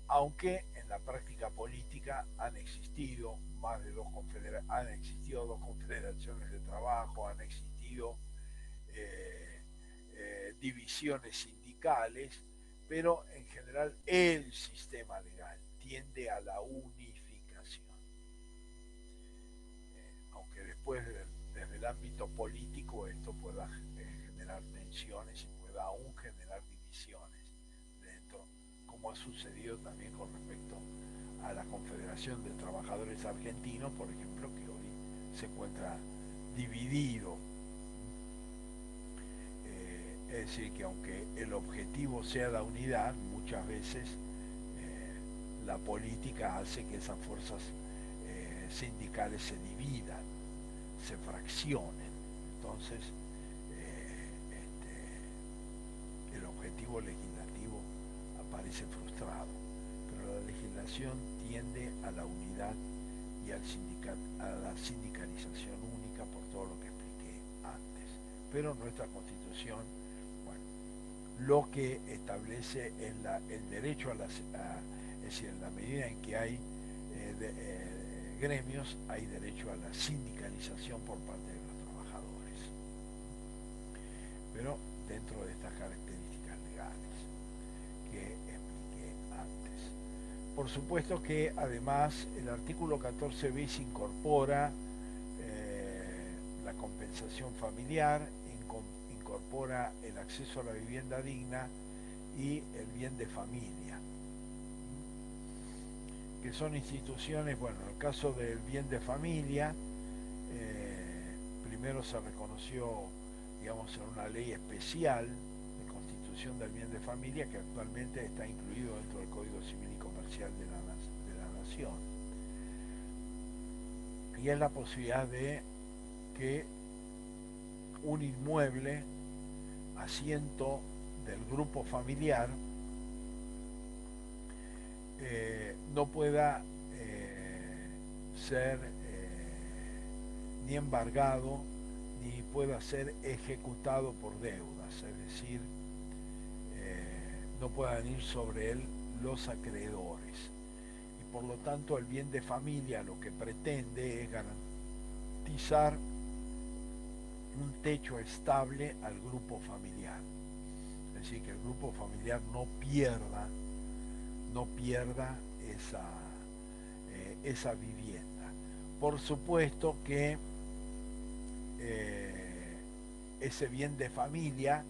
aunque en la práctica política han existido más de han existido dos confederaciones de trabajo, han existido divisiones sindicales, pero en general el sistema legal tiende a la unificación, aunque después desde el ámbito político esto pueda generar tensiones y pueda aún generar divisiones dentro, como ha sucedido también con respecto a la Confederación de Trabajadores Argentinos, por ejemplo, que hoy se encuentra dividido. Es decir, que aunque el objetivo sea la unidad, muchas veces la política hace que esas fuerzas sindicales se dividan, se fraccionen. Entonces, el objetivo legislativo aparece frustrado, pero la legislación tiende a la unidad y a la sindicalización única, por todo lo que expliqué antes. Pero nuestra Constitución, bueno, lo que establece es el derecho es decir, en la medida en que hay gremios, hay derecho a la sindicalización por parte de los trabajadores. dentro de estas características legales que expliqué antes. Por supuesto que además el artículo 14 bis incorpora la compensación familiar, incorpora el acceso a la vivienda digna y el bien de familia, que son instituciones, bueno, en el caso del bien de familia, primero se reconoció, digamos, en una ley especial de constitución del bien de familia que actualmente está incluido dentro del Código Civil y Comercial de la Nación. Y es la posibilidad de que un inmueble, asiento del grupo familiar, no pueda ser ni embargado ni pueda ser ejecutado por deudas, es decir, no puedan ir sobre él los acreedores. Y por lo tanto el bien de familia lo que pretende es garantizar un techo estable al grupo familiar. Es decir, que el grupo familiar no pierda esa vivienda. Por supuesto que ese bien de familia,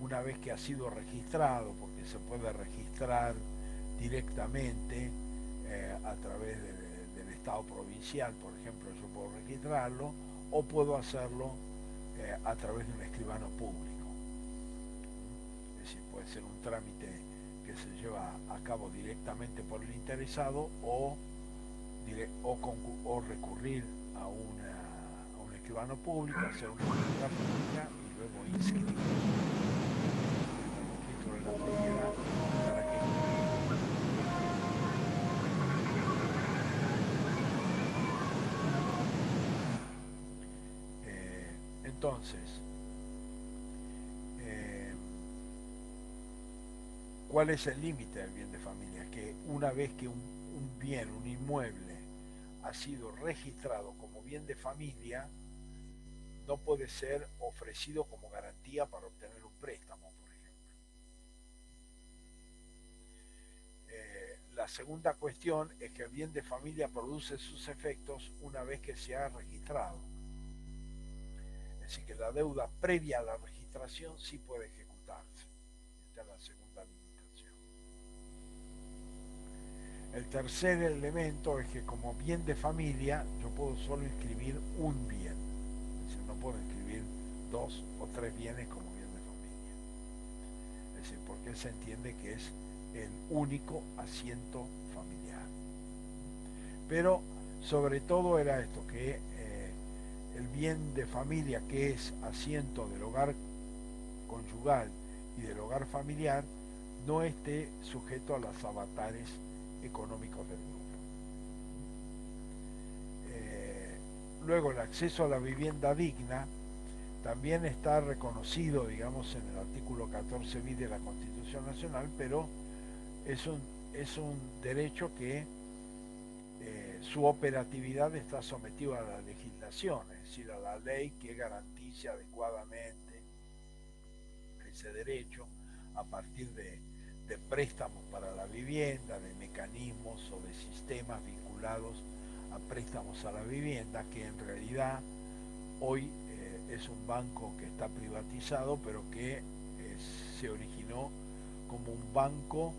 una vez que ha sido registrado, porque se puede registrar directamente a través del Estado provincial, por ejemplo, yo puedo registrarlo, o puedo hacerlo a través de un escribano público. Es decir, puede ser un trámite que se lleva a cabo directamente por el interesado o recurrir a un escribano público, hacer una escritura pública y luego inscribir en el registro de la propiedad para que entonces, eh, ¿cuál es el límite del bien de familia? Que una vez que un bien, un inmueble, ha sido registrado como bien de familia, no puede ser ofrecido como garantía para obtener un préstamo, por ejemplo. La segunda cuestión es que el bien de familia produce sus efectos una vez que se ha registrado. Es decir, que la deuda previa a la registración sí puede ejecutarse. Esta es la segunda limitación. El tercer elemento es que como bien de familia yo puedo solo inscribir un bien. Es decir, no puedo inscribir 2 o 3 bienes como bien de familia. Es decir, porque se entiende que es el único asiento familiar. Pero sobre todo era esto, que el bien de familia, que es asiento del hogar conyugal y del hogar familiar, no esté sujeto a los avatares económicos del grupo. Luego el acceso a la vivienda digna también está reconocido, digamos, en el artículo 14 bis de la Constitución Nacional, pero es un derecho que su operatividad está sometida a la legislación, es decir, a la ley que garantice adecuadamente ese derecho a partir de préstamos para la vivienda, de mecanismos o de sistemas vinculados a préstamos a la vivienda, que en realidad hoy es un banco que está privatizado, pero que se originó como un banco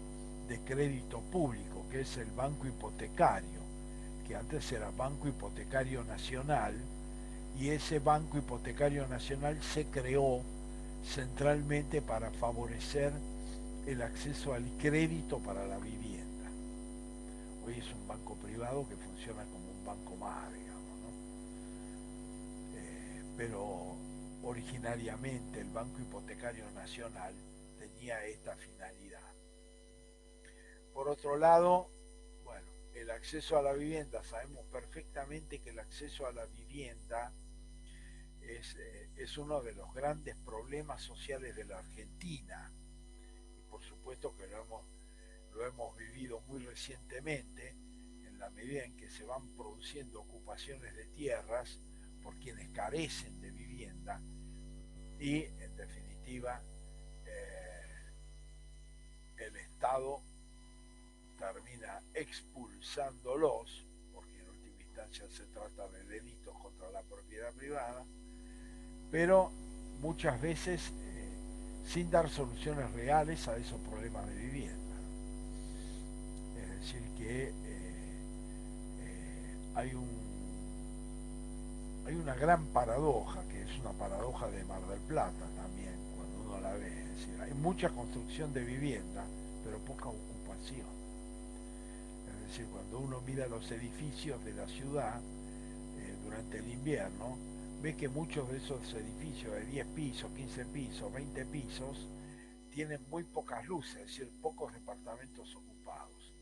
de crédito público, que es el Banco Hipotecario, que antes era Banco Hipotecario Nacional, y ese Banco Hipotecario Nacional se creó centralmente para favorecer el acceso al crédito para la vivienda. Hoy es un banco privado que funciona como un banco más, digamos, ¿no? Pero originariamente el Banco Hipotecario Nacional tenía esta finalidad. Por otro lado, bueno, el acceso a la vivienda, sabemos perfectamente que el acceso a la vivienda es uno de los grandes problemas sociales de la Argentina. Y por supuesto que lo hemos vivido muy recientemente, en la medida en que se van produciendo ocupaciones de tierras por quienes carecen de vivienda y, en definitiva, Estado termina expulsándolos, porque en última instancia se trata de delitos contra la propiedad privada, pero muchas veces sin dar soluciones reales a esos problemas de vivienda. Es decir, que hay hay una gran paradoja, que es una paradoja de Mar del Plata también, cuando uno la ve. Es decir, hay mucha construcción de vivienda, pero poca ocupación. Es decir, cuando uno mira los edificios de la ciudad durante el invierno, ve que muchos de esos edificios de 10 pisos, 15 pisos, 20 pisos, tienen muy pocas luces, es decir, pocos departamentos ocupados.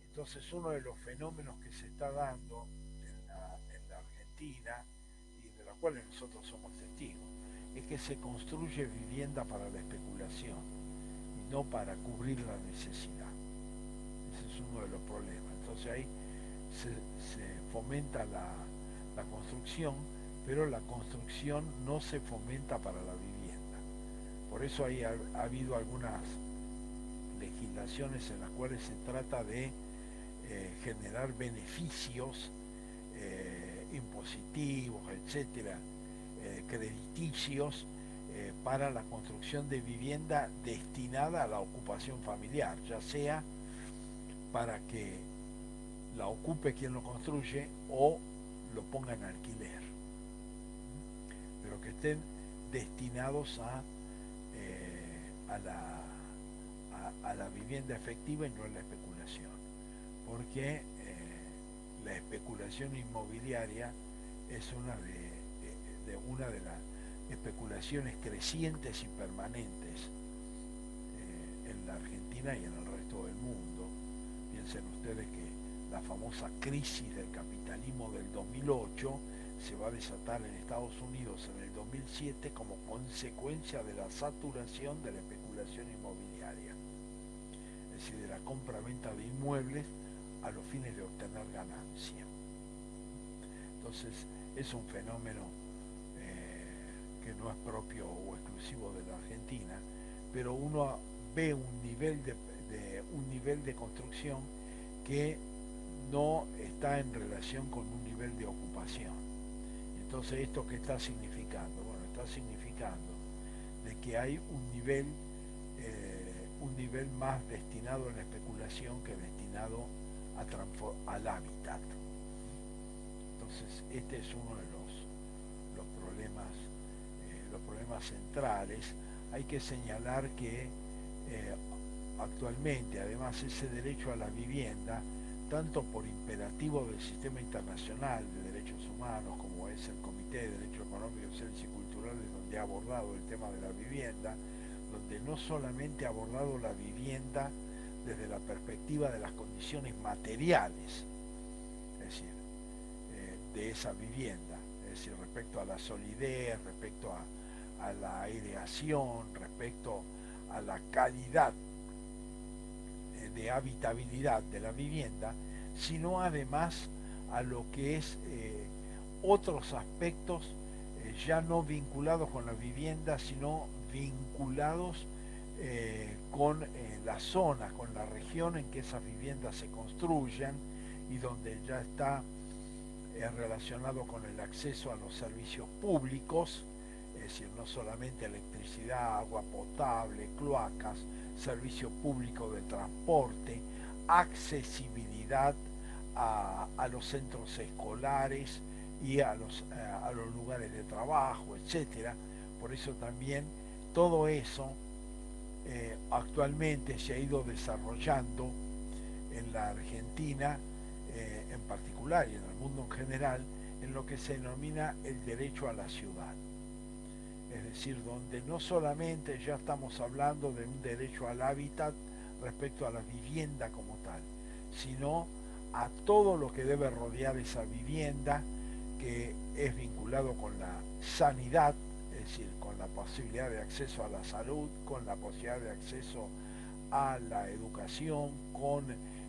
Entonces uno de los fenómenos que se está dando en la Argentina, y de los cuales nosotros somos testigos, es que se construye vivienda para la especulación y no para cubrir la necesidad. Ese es uno de los problemas. Entonces ahí se fomenta la construcción, pero la construcción no se fomenta para la vivienda. Por eso ahí ha habido algunas legislaciones en las cuales se trata de generar beneficios impositivos, etcétera, crediticios para la construcción de vivienda destinada a la ocupación familiar, ya sea para que la ocupe quien lo construye o lo ponga en alquiler, pero que estén destinados a la vivienda efectiva y no a la especulación, porque la especulación inmobiliaria es una de las especulaciones crecientes y permanentes en la Argentina y en el resto del mundo. Piensen ustedes que la famosa crisis del capitalismo del 2008 se va a desatar en Estados Unidos en el 2007 como consecuencia de la saturación de la especulación inmobiliaria, es decir, de la compra-venta de inmuebles a los fines de obtener ganancia. Entonces es un fenómeno que no es propio o exclusivo de la Argentina, pero uno ve un nivel de construcción que no está en relación con un nivel de ocupación. Entonces, ¿esto qué está significando? Bueno, está significando de que hay un nivel más destinado a la especulación que destinado al hábitat. Entonces, este es uno de los problemas centrales. Hay que señalar que actualmente, además, ese derecho a la vivienda, tanto por imperativo del sistema internacional de derechos humanos, como es el Comité de Derechos Económicos, Sociales y Culturales, donde ha abordado el tema de la vivienda, donde no solamente ha abordado la vivienda desde la perspectiva de las condiciones materiales, es decir, de esa vivienda, es decir, respecto a la solidez, respecto a la aireación, respecto a la calidad de habitabilidad de la vivienda, sino además a lo que es otros aspectos ya no vinculados con la vivienda, sino vinculados con la zona, con la región en que esas viviendas se construyan y donde ya está relacionado con el acceso a los servicios públicos, es decir, no solamente electricidad, agua potable, cloacas, servicio público de transporte, accesibilidad a los centros escolares y a los lugares de trabajo, etcétera. Por eso también todo eso actualmente se ha ido desarrollando en la Argentina en particular y en el mundo en general en lo que se denomina el derecho a la ciudad. Es decir, donde no solamente ya estamos hablando de un derecho al hábitat respecto a la vivienda como tal, sino a todo lo que debe rodear esa vivienda, que es vinculado con la sanidad, es decir, con la posibilidad de acceso a la salud, con la posibilidad de acceso a la educación, con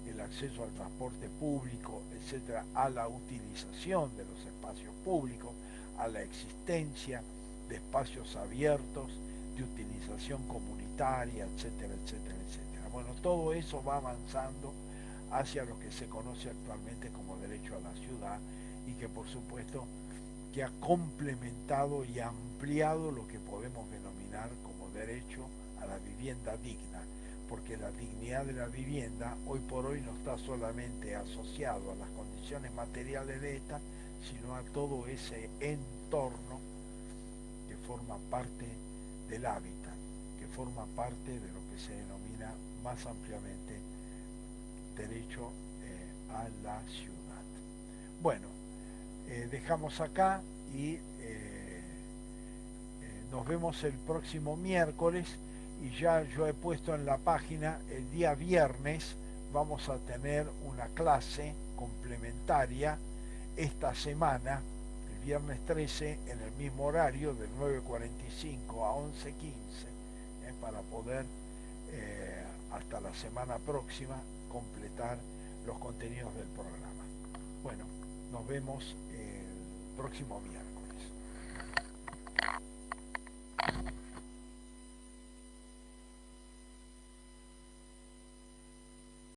el acceso al transporte público, etcétera, a la utilización de los espacios públicos, a la existencia de espacios abiertos, de utilización comunitaria, etcétera, etcétera, etcétera. Bueno, todo eso va avanzando hacia lo que se conoce actualmente como derecho a la ciudad y que por supuesto que ha complementado y ampliado lo que podemos denominar como derecho a la vivienda digna, porque la dignidad de la vivienda hoy por hoy no está solamente asociado a las condiciones materiales de esta, sino a todo ese entorno que forma parte del hábitat, que forma parte de lo que se denomina más ampliamente derecho a la ciudad. Bueno, dejamos acá y nos vemos el próximo miércoles y ya yo he puesto en la página el día viernes vamos a tener una clase complementaria esta semana, el viernes 13 en el mismo horario de 9:45 a 11:15 para poder hasta la semana próxima completar los contenidos del programa. Bueno, nos vemos el próximo miércoles.